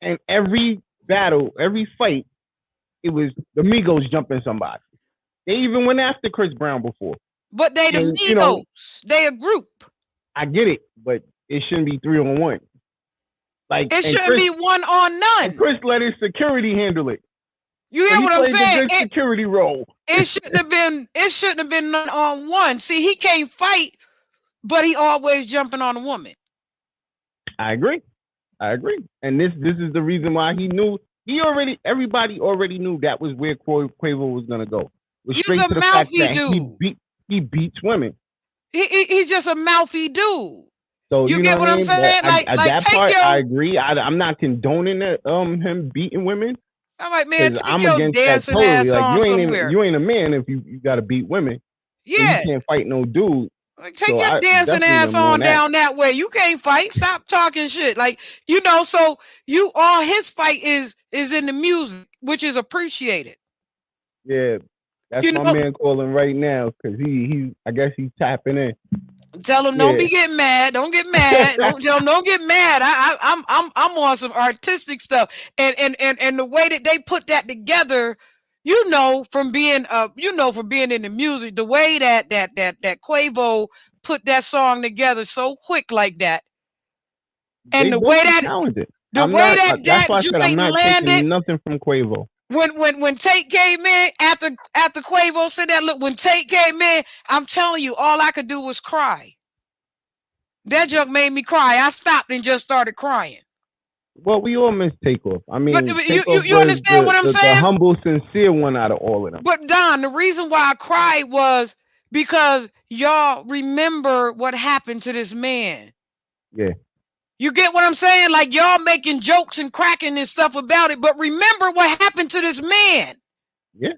And every battle, every fight, it was the Migos jumping somebody. They even went after Chris Brown before. But they the Migos. They a group. I get it, but it shouldn't be 3-on-1. Like it shouldn't be 1-on-none. Chris let his security handle it. You hear what I'm saying? Good security role. It shouldn't have been 1-on-1. See, he can't fight, but he always jumping on a woman. I agree. And this is the reason why he knew. Everybody already knew that was where Quavo was gonna go. Was straight to the fact that he beats women. He's just a mouthy dude. So you get what I'm saying? That part, I agree. I'm not condoning him beating women, I'm like, man, Because take I'm your against that dancing totally. ass Like on somewhere. you ain't a man if you got to beat women. And Yeah. you can't fight no dude. Like, take So your I dancing definitely ass am on on that. down that way. You can't fight. Stop talking shit. Like, you know, so you all his fight is in the music, which is appreciated. Yeah, that's You my know, man calling right now because he I guess he's tapping in. tell him Yeah. don't be getting mad. Don't get mad. Don't tell him don't get mad. I'm on some artistic stuff. And the way that they put that together, you know, from being from being in the music, the way that Quavo put that song together so quick like that. And They the both way are that talented. the way that That's why I said I'm joint not landed taking nothing from Quavo. when Tate came in after Quavo said that, look, when Tate came in, I'm telling you, all I could do was cry. That joke made me cry. I stopped and just started crying. Well, we all miss Takeoff. I mean, But Takeoff you was understand what I'm the saying? humble, sincere one out of all of them. But Don, the reason why I cried was because y'all remember what happened to this man. Yeah. You get what I'm saying? Like y'all making jokes and cracking and stuff about it, but remember what happened to this man. Yeah.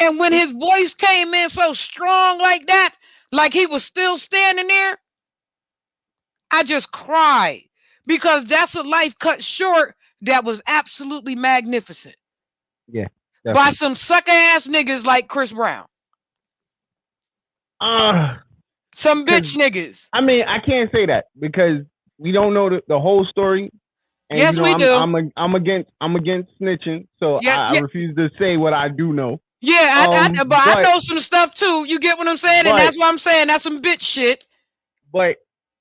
And when his voice came in so strong like that, like he was still standing there, I just cried because that's a life cut short that was absolutely magnificent. Yeah. By Definitely. some sucker ass niggas like Chris Brown. Some bitch niggas. I mean, I can't say that because we don't know the whole story. And yes, you know, we do. I'm against snitching, so I refuse to say what I do know. Yeah, but I know some stuff too. You get what I'm saying? And that's what I'm saying. That's some bitch shit. But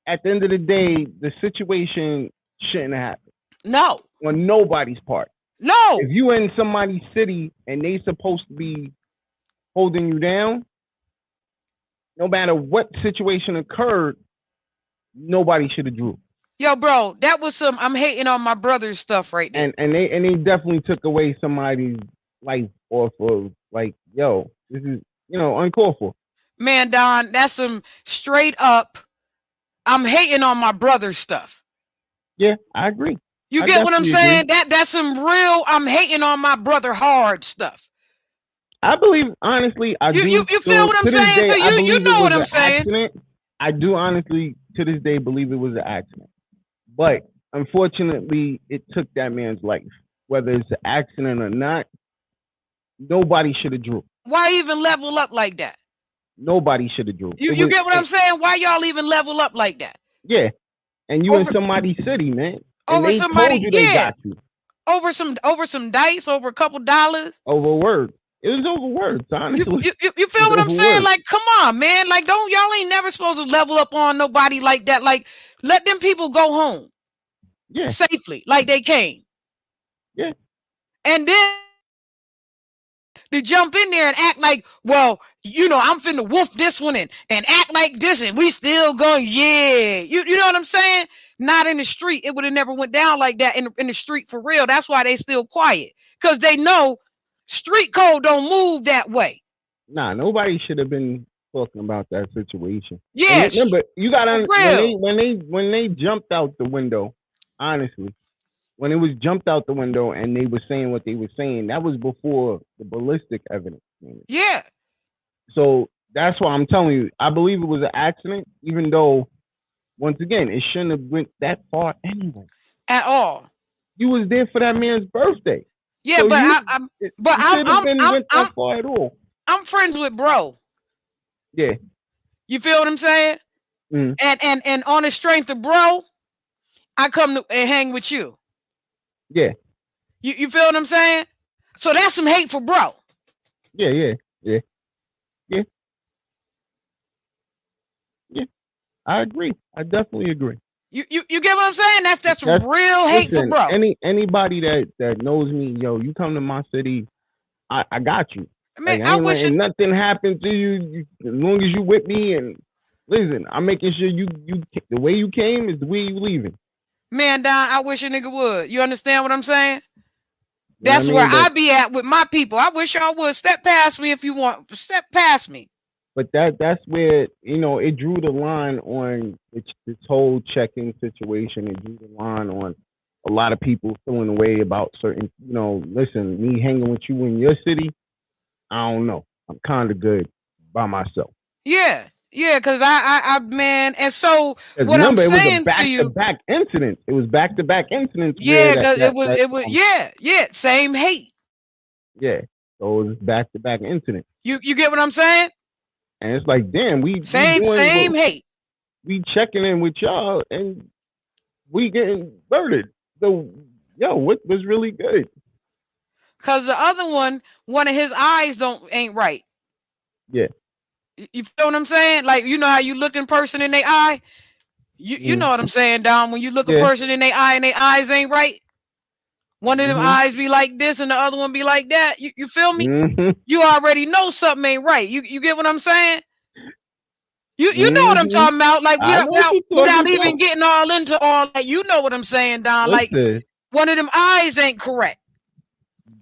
at the end of the day, the situation shouldn't have happened. No. On nobody's part. No. If you in somebody's city and they supposed to be holding you down, no matter what situation occurred, nobody should have drew. Yo, bro, that was some I'm hating on my brother's stuff right there. And they definitely took away somebody's life off of like, yo, this is, you know, uncalled for. Man, Don, that's some straight up I'm hating on my brother's stuff. Yeah, I agree. You get what I'm saying? That's some real I'm hating on my brother hard stuff. I believe, honestly, I do. You feel what I'm saying? Day, you know what I'm saying? Accident. I do honestly, to this day, believe it was an accident. But unfortunately, it took that man's life. Whether it's an accident or not, nobody should have drew. Why even level up like that? Nobody should have drew. You get what I'm saying? Why y'all even level up like that? Yeah. And you in somebody's city, man. And over they somebody, told you they got you. Over some dice, over a couple dollars. Over words. It was over words, honestly. You feel what I'm saying? Words. Like, come on, man. Like, y'all ain't never supposed to level up on nobody like that. Like, let them people go home. Yeah. Safely, like they came. Yeah. And then to jump in there and act like, well, you know, I'm finna wolf this one and act like this and we still going, yeah. You know what I'm saying? Not in the street. It would have never went down like that in the street for real. That's why they still quiet. Because they know street code don't move that way. Nah, nobody should have been talking about that situation. Yes. Remember, you gotta when they jumped out the window, honestly, when it was jumped out the window and they were saying what they were saying, that was before the ballistic evidence. Yeah. So that's why I'm telling you, I believe it was an accident, even though, once again, it shouldn't have went that far anyway. At all. You was there for that man's birthday. Yeah, so I'm far at all. I'm friends with bro. Yeah. You feel what I'm saying? Mm. And on the strength of bro, I come to and hang with you. Yeah. You feel what I'm saying? So that's some hate for bro. Yeah. I agree. I definitely agree. You get what I'm saying? That's some real hate for bro. Anybody that knows me, yo, you come to my city, I got you. Man, like, I ain't letting nothing happen to you as long as you with me. And listen, I'm making sure you the way you came is the way you leaving. Man, Don, I wish a nigga would. You understand what I'm saying? That's where I be at with my people. I wish y'all would step past me if you want. Step past me. But that's where, you know, it drew the line on this whole check-in situation. It drew the line on a lot of people feeling a way about certain, listen, me hanging with you in your city, I don't know. I'm kind of good by myself. Yeah. Yeah, because I man, and so Because what I'm remember, it was a saying to you, back-to-back incident. It was back-to-back incidents where yeah, because it was, yeah, same hate. yeah. So it was back-to-back incidents. You get what I'm saying? And it's like, damn, we Same doing hate. we checking in with y'all and we getting murdered. So, yo, what was really good? Because the other one of his eyes ain't right. Yeah. You feel what I'm saying? Like, you know how you look in person in their eye? You know what I'm saying, Dom? When you look a person in their eye and their eyes ain't right, one of them eyes be like this and the other one be like that. You feel me? You already know something ain't right. You get what I'm saying? You know what I'm talking about? Like, without even getting all into all that, you know what I'm saying, Don. Like, one of them eyes ain't correct.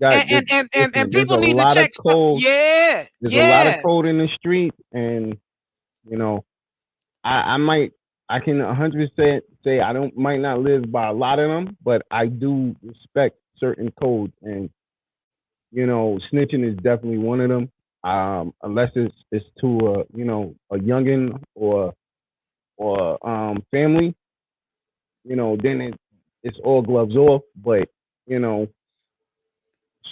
And people need to check stuff. Yeah. There's a lot of code in the street, and I can 100% say I might not live by a lot of them, but I do respect certain codes, and snitching is definitely one of them. Unless it's to a youngin or family, then it's all gloves off. But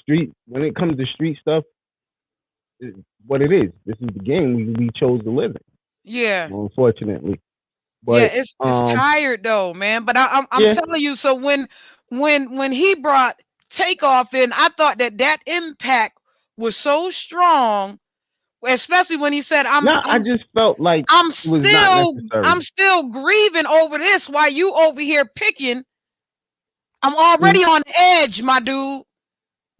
street, when it comes to street stuff, what it is. This is the game we chose to live in. Yeah. Unfortunately. But, yeah, it's tired though, man. But I'm telling you, so when he brought Takeoff in, I thought that impact was so strong, especially when he said, I just felt like I'm still grieving over this while you over here picking. I'm already on edge, my dude.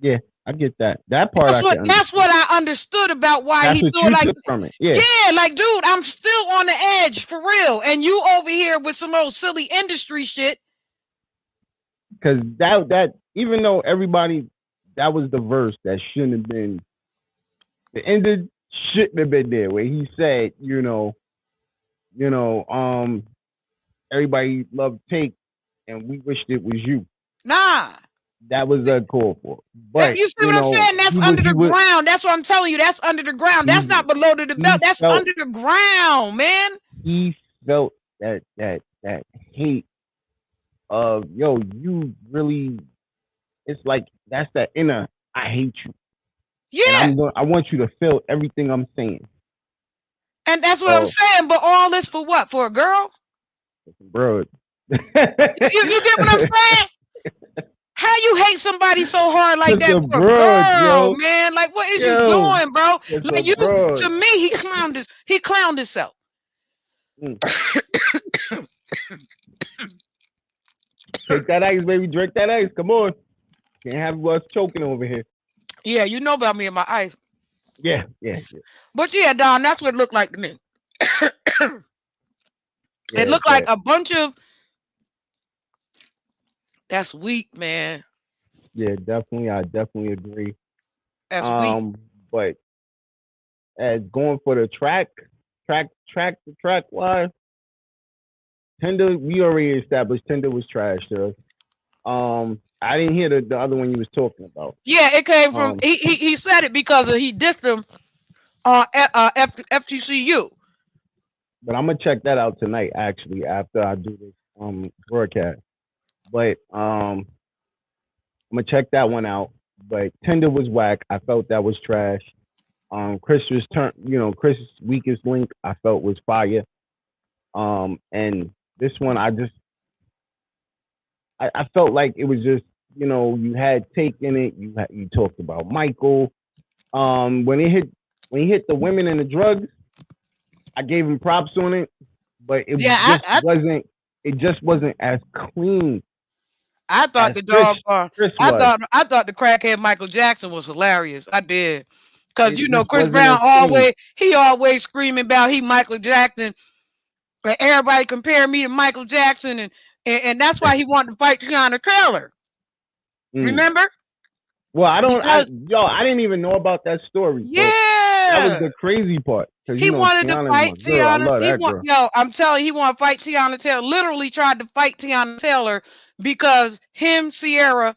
Yeah, I get that. That part that's what I understood about why he threw it like from it. Yeah, like, dude, I'm still on the edge for real, and you over here with some old silly industry shit. Because that even though everybody, that was the verse that shouldn't have been. The end shouldn't have been there where he said, everybody loved Take, and we wished it was you. Nah. That was uncalled for. But you see what I'm saying? That's under the ground. That's what I'm telling you. That's under the ground. That's not below the belt. That's under the ground, man. He felt that hate of, you really, it's like that's that inner I hate you. Yeah. And I want you to feel everything I'm saying. And that's what I'm saying. But all this for what? For a girl? Bro. you get what I'm saying? How you hate somebody so hard like that for a girl, man? Like, what is you doing, bro? Like, to me, he clowned himself. Take that ice, baby. Drink that ice. Come on. Can't have us choking over here. Yeah, you know about me and my ice. Yeah. But yeah, Don, that's what it looked like to me. It looked like a bunch of. That's weak, man. Yeah, definitely. I definitely agree. That's weak. But as going for the track wise, Tender, we already established Tender was trash to us. I didn't hear the other one you was talking about. Yeah, it came from he said it because he dissed him FTCU. But I'm gonna check that out tonight, actually, after I do this broadcast. But I'm gonna check that one out. But Tender was whack. I felt that was trash. Chris's weakest link I felt was fire. And this one I felt like it was just, you had Take in it. You talked about Michael. When he hit the women and the drugs, I gave him props on it, but it just wasn't as clean. I thought the dog. I thought the crackhead Michael Jackson was hilarious. I did, because Chris Brown always screaming about he Michael Jackson. But everybody compare me to Michael Jackson, and that's why he wanted to fight Tiana Taylor. Remember? Well, I didn't even know about that story. Yeah, that was the crazy part. Because He wanted to Tiana's fight my girl. I Tiana. love that girl. Yo, I'm telling you, he want to fight Tiana Taylor. Literally tried to fight Tiana Taylor because him, Sierra,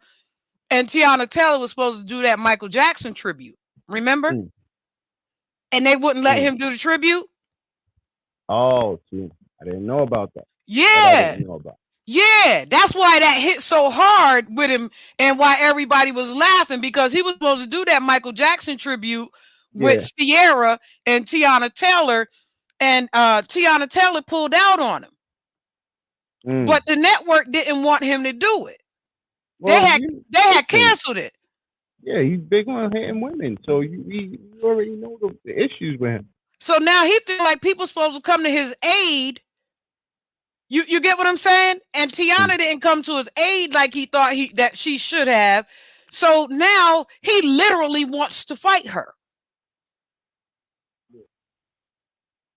and Tiana Taylor was supposed to do that Michael Jackson tribute. Remember? And they wouldn't let him do the tribute. Oh, see, I didn't know about that. Yeah. Yeah, that's why that hit so hard with him and why everybody was laughing, because he was supposed to do that Michael Jackson tribute with Sierra and Tiana Taylor, and Tiana Taylor pulled out on him. But the network didn't want him to do it. Well, they had canceled it. Yeah, he's big on hitting women, so you already know the issues with him. So now he feel like people supposed to come to his aid. You get what I'm saying? And Tiana didn't come to his aid like he thought that she should have. So now he literally wants to fight her.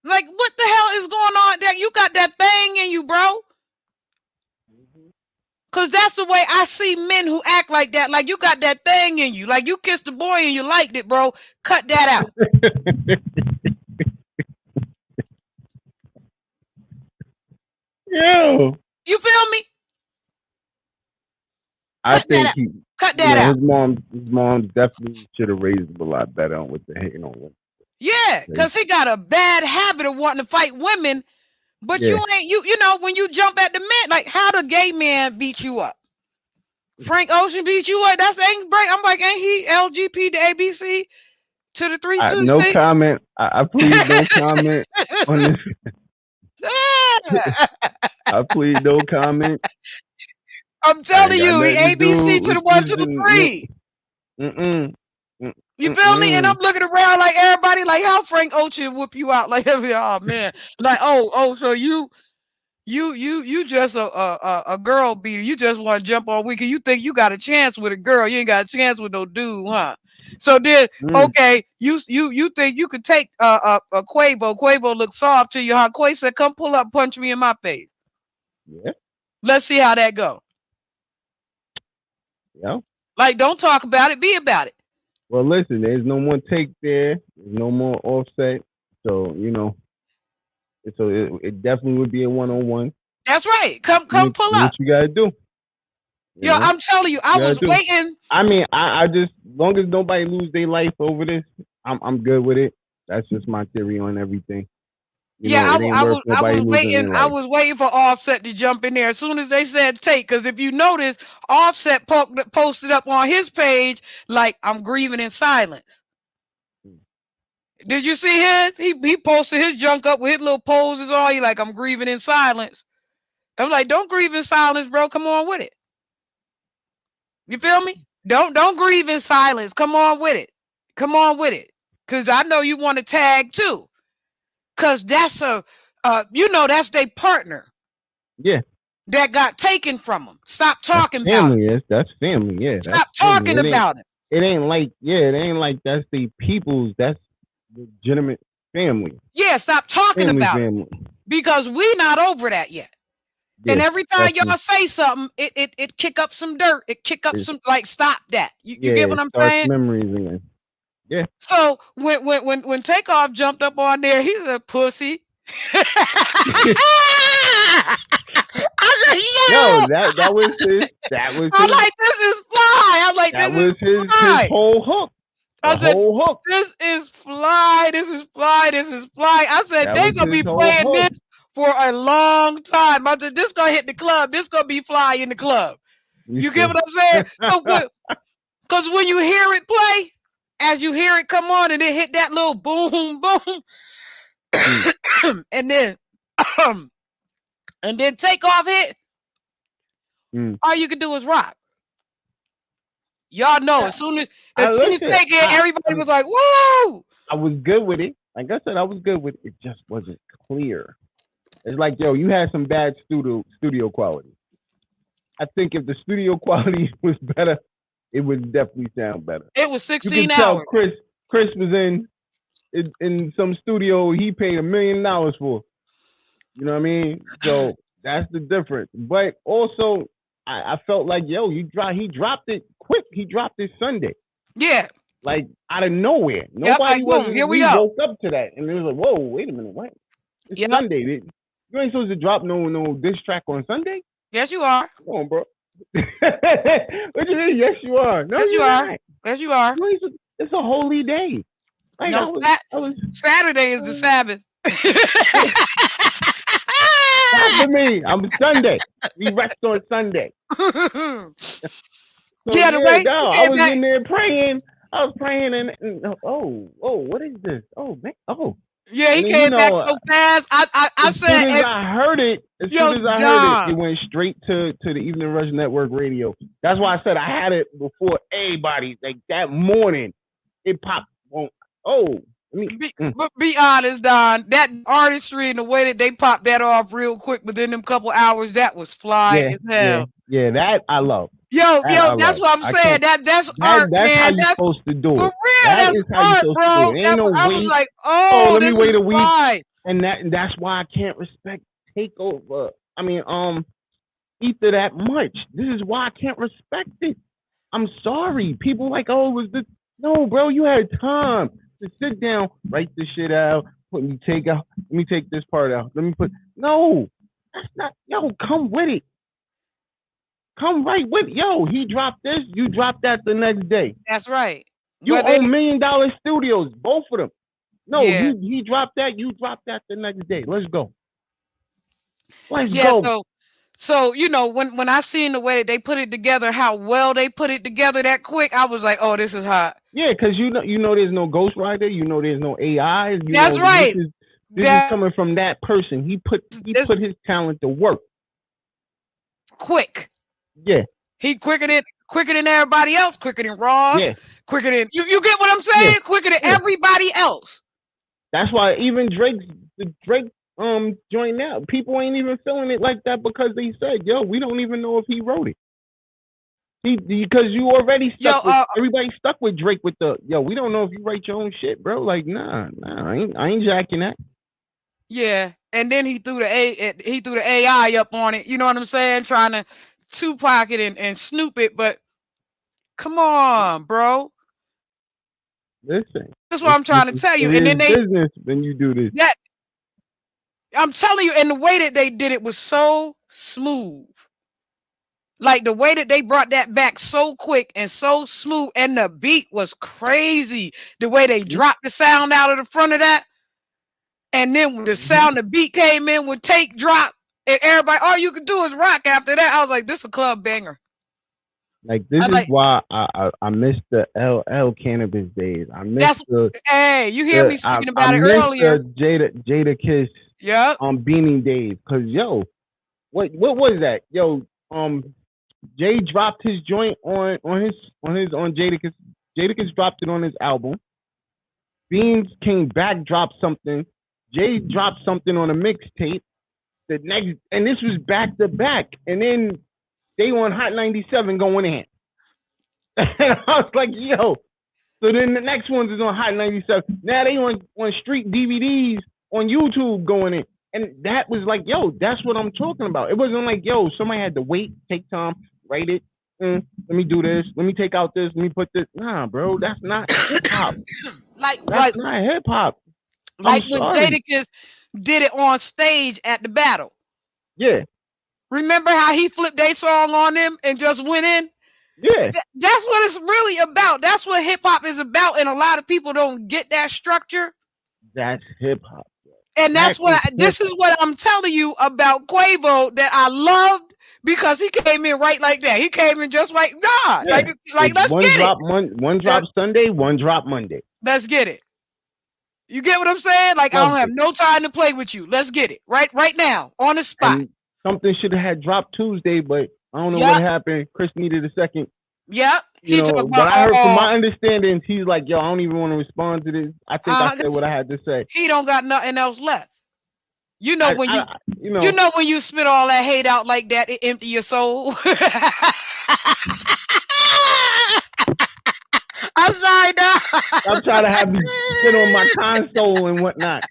Like, what the hell is going on? That you got that thing in you, bro? Because that's the way I see men who act like that. Like, you got that thing in you. Like, you kissed a boy and you liked it, bro. Cut that out. Yo. You feel me? I think cut that out. His mom definitely should have raised him a lot better with the hitting on women. Yeah, because he got a bad habit of wanting to fight women, but you ain't you know when you jump at the men, like how the gay man beat you up. Frank Ocean beat you up. That's ain't break. I'm like, ain't he LGP to ABC to the 3 2? No comment. I please no comment on this. I please no comment. I'm telling you, he ABC to the 1 to the 3. You feel me? And I'm looking around like everybody, like how Frank Ocean whoop you out, like oh man, like so you just a girl beater. You just want to jump on weekend. You think you got a chance with a girl? You ain't got a chance with no dude, huh? So then, okay, you think you could take a Quavo? Quavo looks soft to you, huh? Quavo said, "Come pull up, punch me in my face." Yeah. Let's see how that go. Yeah. Like, don't talk about it, be about it. Well, listen, there's no more take there. There's no more offset. So, so it definitely would be a one-on-one. That's right. Come pull up. What you got to do. Yo, I'm telling you, I was waiting. I mean, I just, as long as nobody lose their life over this, I'm good with it. That's just my theory on everything. I was waiting for Offset to jump in there as soon as they said take, because if you notice, Offset posted up on his page like, "I'm grieving in silence." Did you see his? He posted his junk up with his little poses on. He like, "I'm grieving in silence." I'm like, don't grieve in silence, bro. Come on with it. You feel me? Don't grieve in silence. Come on with it. Come on with it. Because I know you want to tag too. Because that's that's their partner. Yeah. That got taken from them. Stop talking about it. That's family. Yeah. Stop talking about it. It ain't like that's the people's. That's legitimate family. Yeah, stop talking about it. Because we not over that yet. Yeah, and every time y'all say something, it kick up some dirt. It kick up some, like, stop that. You get what I'm saying? Memories again. Yeah. So when Takeoff jumped up on there, he's a pussy. I said, yo, that was his. I'm like, this is fly. I'm like, that was his whole hook. Whole hook. This is fly. This is fly. This is fly. I said, they're gonna be playing this for a long time. I said, this gonna hit the club. This gonna be fly in the club. You get what I'm saying? Because when you hear it play, as you hear it come on, and then hit that little boom, boom, and then Takeoff hit, all you can do is rock. Y'all know, as soon as Take it, everybody was like, "Whoa!" I was good with it. Like I said, I was good with it. It just wasn't clear. It's like, yo, you had some bad studio quality. I think if the studio quality was better, it would definitely sound better. It was 16 you can hours. Tell Chris was in some studio he paid $1 million for. You know what I mean? So that's the difference. But also, I felt like, yo, he dropped it quick. He dropped it Sunday. Yeah. like out of nowhere. Yep, Nobody like boom, wasn't. here we We go. woke up to that, and it was like, whoa, wait a minute, what? It's Yep. Sunday. You ain't supposed to drop no diss track on Sunday. Yes, you are. Come on, bro. What you mean? Yes, you are. No, Yes, you you're are. not. Yes, you are. It's a holy day. Like No, I was Saturday is the Sabbath. not for me. I'm Sunday. We rest on Sunday. So, yeah, the way no, I was in there praying. I was praying and what is this? Oh man, yeah, he came back so fast. I as said, soon as I heard it, it went straight to the Evening Rush Network radio. That's why I said I had it before everybody. Like that morning, it popped. But be honest, Don. That artistry and the way that they popped that off real quick within them couple hours, that was fly as hell. Yeah, that I love. Yo, that's what I'm saying. That's art, that's man. How you're supposed to do it. For real, that's art, bro. Ain't no I wait. was like, let me wait a week. Fine. And that's why I can't respect Takeover. I mean, Ether that much. This is why I can't respect it. I'm sorry. People like, was this? No, bro, you had time to sit down, write this shit out. Let me take this part out. No, that's not. Yo, come with it. Come right with it. Yo, he dropped this. You dropped that the next day. That's right. You own $1 million studios, both of them. No, he dropped that. You dropped that the next day. Let's go. Let's go. So when I seen the way that they put it together, how well they put it together that quick, I was like, oh, this is hot. Yeah, because you know there's no ghostwriter. You know there's no AI. That's right. This is coming from that person. He put his talent to work. Quick. Yeah. He quicker than everybody else. Quicker than Ross. Yeah. Quicker than you get what I'm saying? Yeah. Quicker than everybody else. That's why even the Drake joint now, people ain't even feeling it like that because they said, yo, we don't even know if he wrote it. Because you already stuck with everybody stuck with Drake with we don't know if you write your own shit, bro. Like, nah, I ain't jacking that. Yeah, and then he threw the AI up on it. You know what I'm saying? Trying to Tupac it and Snoop it, but come on, bro. Listen, that's what I'm trying to tell you. And then business when you do this. Yeah, I'm telling you, and the way that they did it was so smooth. Like the way that they brought that back so quick and so smooth, and the beat was crazy. The way they dropped the sound out of the front of that, and then when the sound, the beat came in with take drop, and everybody, all you could do is rock after that. I was like, this is a club banger. Like this is why I missed the LL Cannabis days. I missed hey, you hear me speaking about it earlier. The Jada Kiss Beanie days. Cause what was that? Jay dropped his joint on Jada Kiss. Jada Kiss dropped it on his album. Beans came back, dropped something. Jay dropped something on a mixtape. The next, and this was back to back, and then they on Hot 97 going in. And I was like, yo. So then the next ones is on Hot 97. Now they on street DVDs on YouTube going in. And that was like, yo, that's what I'm talking about. It wasn't like, yo, somebody had to wait, take time, write it. Let me do this. Let me take out this. Let me put this. Nah, bro, that's not hip hop. That's not hip hop. Like when Jadakiss did it on stage at the battle. Yeah. Remember how he flipped their song on them and just went in? Yeah. That's what it's really about. That's what hip hop is about. And a lot of people don't get that structure. That's hip hop. And that's this is what I'm telling you about Quavo that I loved, because he came in right like that. He came in just like God. Yeah. Like let's get it. One drop Sunday, one drop Monday. Let's get it. You get what I'm saying? Like, I don't have no time to play with you. Let's get it. Right now, on the spot. And something should have had dropped Tuesday, but I don't know what happened. Chris needed a second. Yep. But I heard from my understanding, he's like, yo, I don't even want to respond to this. I think I said what I had to say. He don't got nothing else left. You know when when you spit all that hate out like that, it empty your soul. I'm sorry, dog. I'm trying to have you sit on my console and whatnot.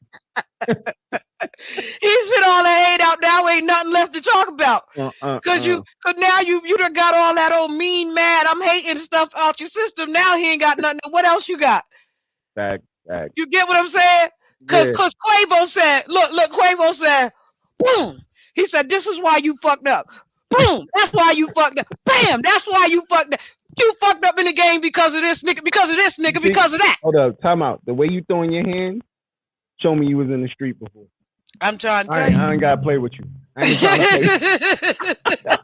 He spit all the hate out. Now ain't nothing left to talk about. Cause now you done got all that old mean, mad, I'm hating stuff out your system. Now he ain't got nothing. What else you got? Fact. You get what I'm saying? Cause Quavo said, look, Quavo said, boom. He said, this is why you fucked up. Boom. That's why you fucked up. Bam. That's why you fucked up. You fucked up in the game because of this nigga, because of this nigga, because of that. Hold up, time out. The way you throwing your hands, show me you was in the street before. I'm trying to tell you. I ain't gotta play with you. I ain't trying to play.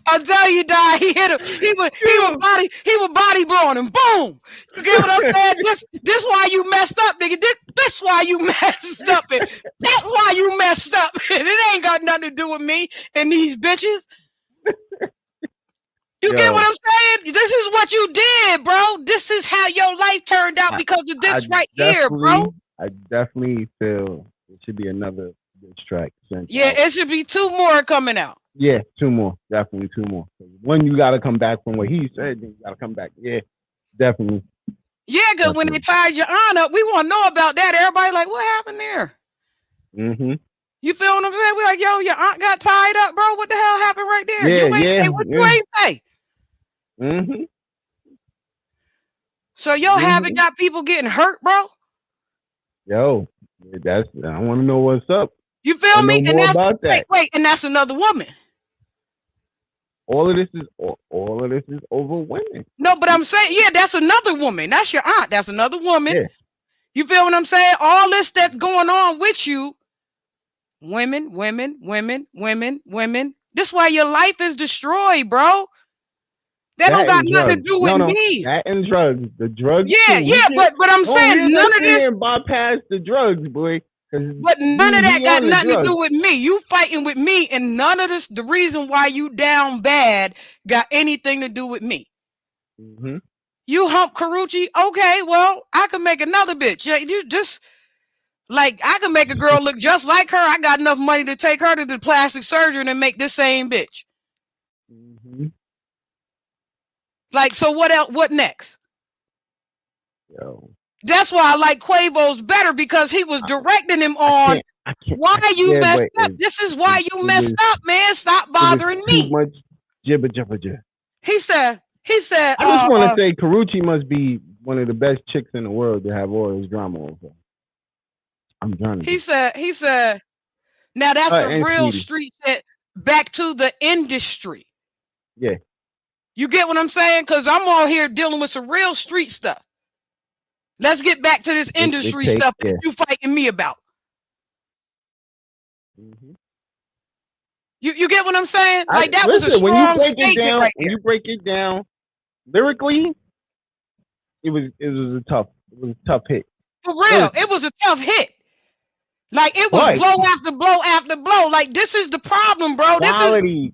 I'll tell you, Di, he hit him. He was body blowing him. Boom. You get what I'm saying? This why you messed up, nigga. This why you messed up. And that's why you messed up. And it ain't got nothing to do with me and these bitches. You get what I'm saying? This is what you did, bro. This is how your life turned out because of this here, bro. I definitely feel it should be another diss track. Yeah, it should be 2 more coming out. Yeah, 2 more. Definitely 2 more. One, you got to come back from what he said. Then you got to come back. Yeah, definitely. Yeah, because when they tied your aunt up, we want to know about that. Everybody like, what happened there? Mm-hmm. You feel what I'm saying? We're like, yo, your aunt got tied up, bro. What the hell happened right there? Yeah, you ain't say what you ain't say. Mm-hmm. So your habit got people getting hurt, bro? Yo, I want to know what's up. You feel me? And that's about that. Wait, and that's another woman. All of this is over women. No, but I'm saying, yeah, that's another woman. That's your aunt. That's another woman. Yeah. You feel what I'm saying? All this that's going on with you, women. This is why your life is destroyed, bro. That don't got nothing to do with me. That and drugs. The drugs. Yeah, but I'm saying none of this. Bypass the drugs, boy. But none of that got nothing to do with me. You fighting with me, and none of this. The reason why you down bad got anything to do with me. Mm-hmm. You hump Karuchi. Okay, well, I can make another bitch. Yeah, you just like I can make a girl look just like her. I got enough money to take her to the plastic surgeon and make this same bitch. Mm-hmm. Like, so what else? What next? Yo. That's why I like Quavo's better because he was directing him on why you messed up. This is why you messed up, man. Stop bothering me. Too much jibber. He said. I just want to say Karuchi must be one of the best chicks in the world to have all this drama over. I'm trying to. He said. Now that's a real street shit. Back to the industry. Yeah. You get what I'm saying? Because I'm all here dealing with some real street stuff. Let's get back to this industry stuff that you fighting me about. Mm-hmm. You get what I'm saying? Like that was a strong statement right there. When you break it down, lyrically, it was a tough hit. For real, it was a tough hit. Like it was blow after blow after blow. Like this is the problem, bro. Quality.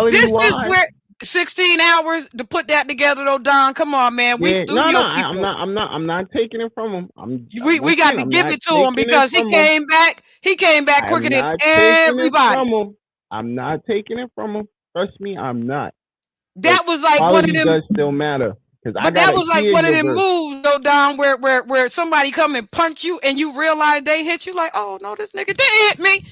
This is where 16 hours to put that together, though, Don. Come on, man. We studio people. I'm not taking it from him. We got to give it to him because he came back. He came back quicker than everybody. I'm not taking it from him. Trust me, I'm not. That was like one of them. Does still matter. But that was like one of them moves, though, Don, where somebody come and punch you and you realize they hit you. Like, oh no, this nigga didn't hit me.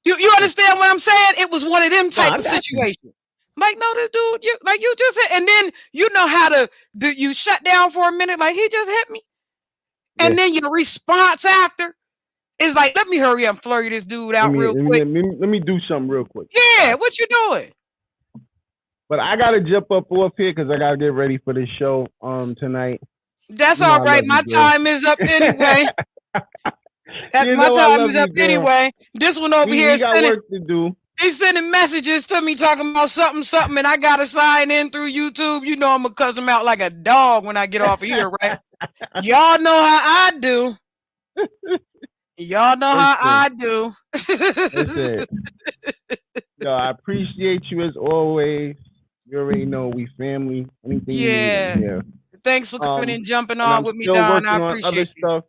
You understand what I'm saying? It was one of them type of situations. Like, no, this dude, you just hit, and then you know how to do. You shut down for a minute, like he just hit me, and then your response after is like, let me hurry up and flurry this dude out real quick. Let me do something real quick. Yeah, what you doing? But I gotta jump up off here because I gotta get ready for this show tonight. That's all right. My time is up anyway. My time is up anyway. This one over here got work to do. He's sending messages to me talking about something, and I gotta sign in through YouTube. You know I'm gonna cuss him out like a dog when I get off of here, right? Y'all know how I do. Y'all know how I do. Yo, I appreciate you as always. You already know we family. Anything you need, Thanks for coming and jumping on with me, Don. I appreciate you. Stuff.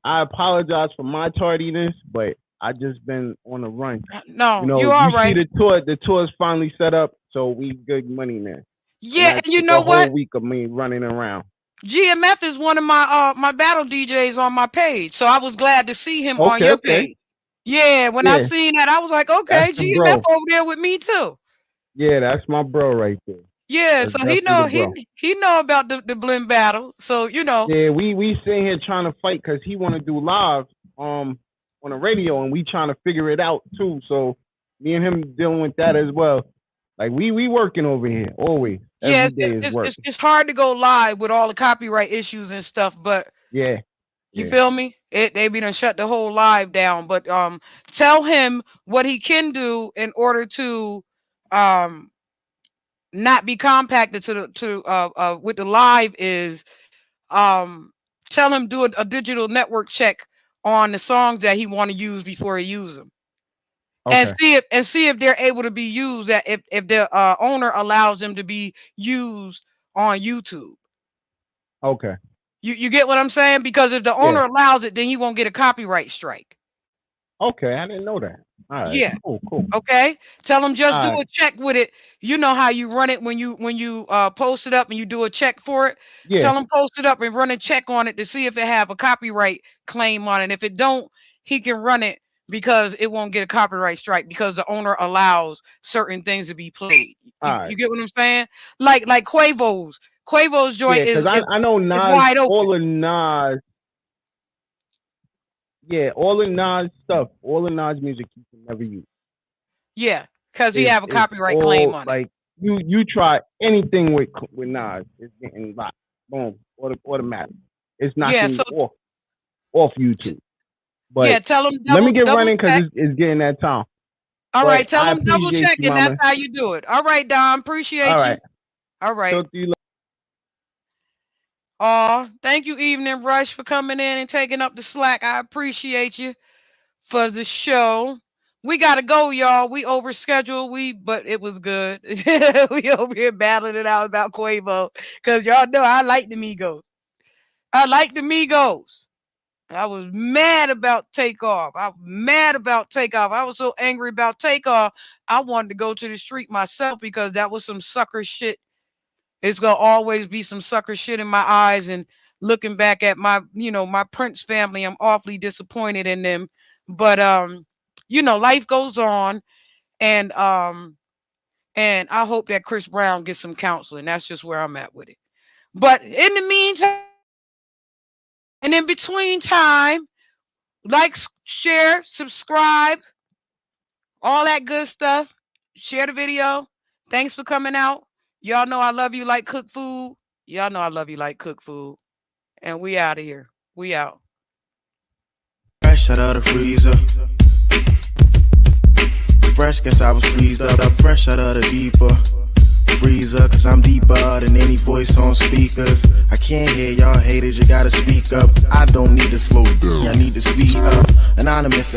I apologize for my tardiness, but I just been on a run. No, you all right. See the tour's finally set up, so we good money now. Yeah, and you know what? Whole week of me running around. GMF is one of my my battle DJs on my page, so I was glad to see him on Okay, your okay. page. Yeah, when I Yeah, seen that, I was like, that's okay, the GMF bro. over there with me too. Yeah, that's my bro right there. Yeah, That's so he definitely the know bro. he know about the blend battle. So Yeah, we sitting here trying to fight because he want to do live on the radio, and we trying to figure it out too. So me and him dealing with that as well. Like we working over here always. yeah, Every day is work. it's hard to go live with all the copyright issues and stuff, but Yeah, you yeah. feel me? They be done shut the whole live down. But tell him what he can do in order to um not be compacted to the with the live is um tell him do a digital network check on the songs that he want to use before he use them. And Okay, see if they're able to be used, that if the owner allows them to be used on YouTube. okay. You get what I'm saying? Because if the Yeah. owner allows it, then he won't get a copyright strike. Okay, I didn't know that. All right, Yeah. cool. Okay. Tell them just All do right. a check with it. You know how you run it when you post it up and you do a check for it. Yeah. Tell them post it up and run a check on it to see if it have a copyright claim on it. If it don't, he can run it because it won't get a copyright strike because the owner allows certain things to be played. All right. You get what I'm saying? Like Quavo's joint Yeah, because I know is Nas, wide open. all of Nas. Yeah, all of Nas stuff, all of Nas music you can never use. Yeah, because he It's, have a it's copyright claim all on it. like you try anything with Nas, it's getting locked. Boom, automatic. It's Yeah, knocking so off YouTube. But yeah, tell them let me get double running because check. it's getting that time. All right, But tell I them double appreciate check, you, and that's mama. how you do it. All right, Don, All appreciate right. you. All right. Talk to you later. Thank you, Evening Rush, for coming in and taking up the slack. I appreciate you for the show. We gotta go, y'all. We overscheduled. But it was good. We over here battling it out about Quavo. Cause y'all know I like the Migos. I like the Migos. I was mad about Takeoff. I was mad about Takeoff. I was so angry about Takeoff. I wanted to go to the street myself because that was some sucker shit. It's gonna always be some sucker shit in my eyes. And looking back at my, my Prince family, I'm awfully disappointed in them. But life goes on, and I hope that Chris Brown gets some counseling. That's just where I'm at with it. But in the meantime, and in between time, like, share, subscribe, all that good stuff. Share the video. Thanks for coming out. Y'all know I love you like cook food. Y'all know I love you like cook food. And we out of here. We out. Fresh out of the freezer. Fresh, guess I was freezed up. Fresh out of the deeper freezer, cause I'm deeper than any voice on speakers. I can't hear y'all haters, you gotta speak up. I don't need to slow down, I need to speed up. Anonymous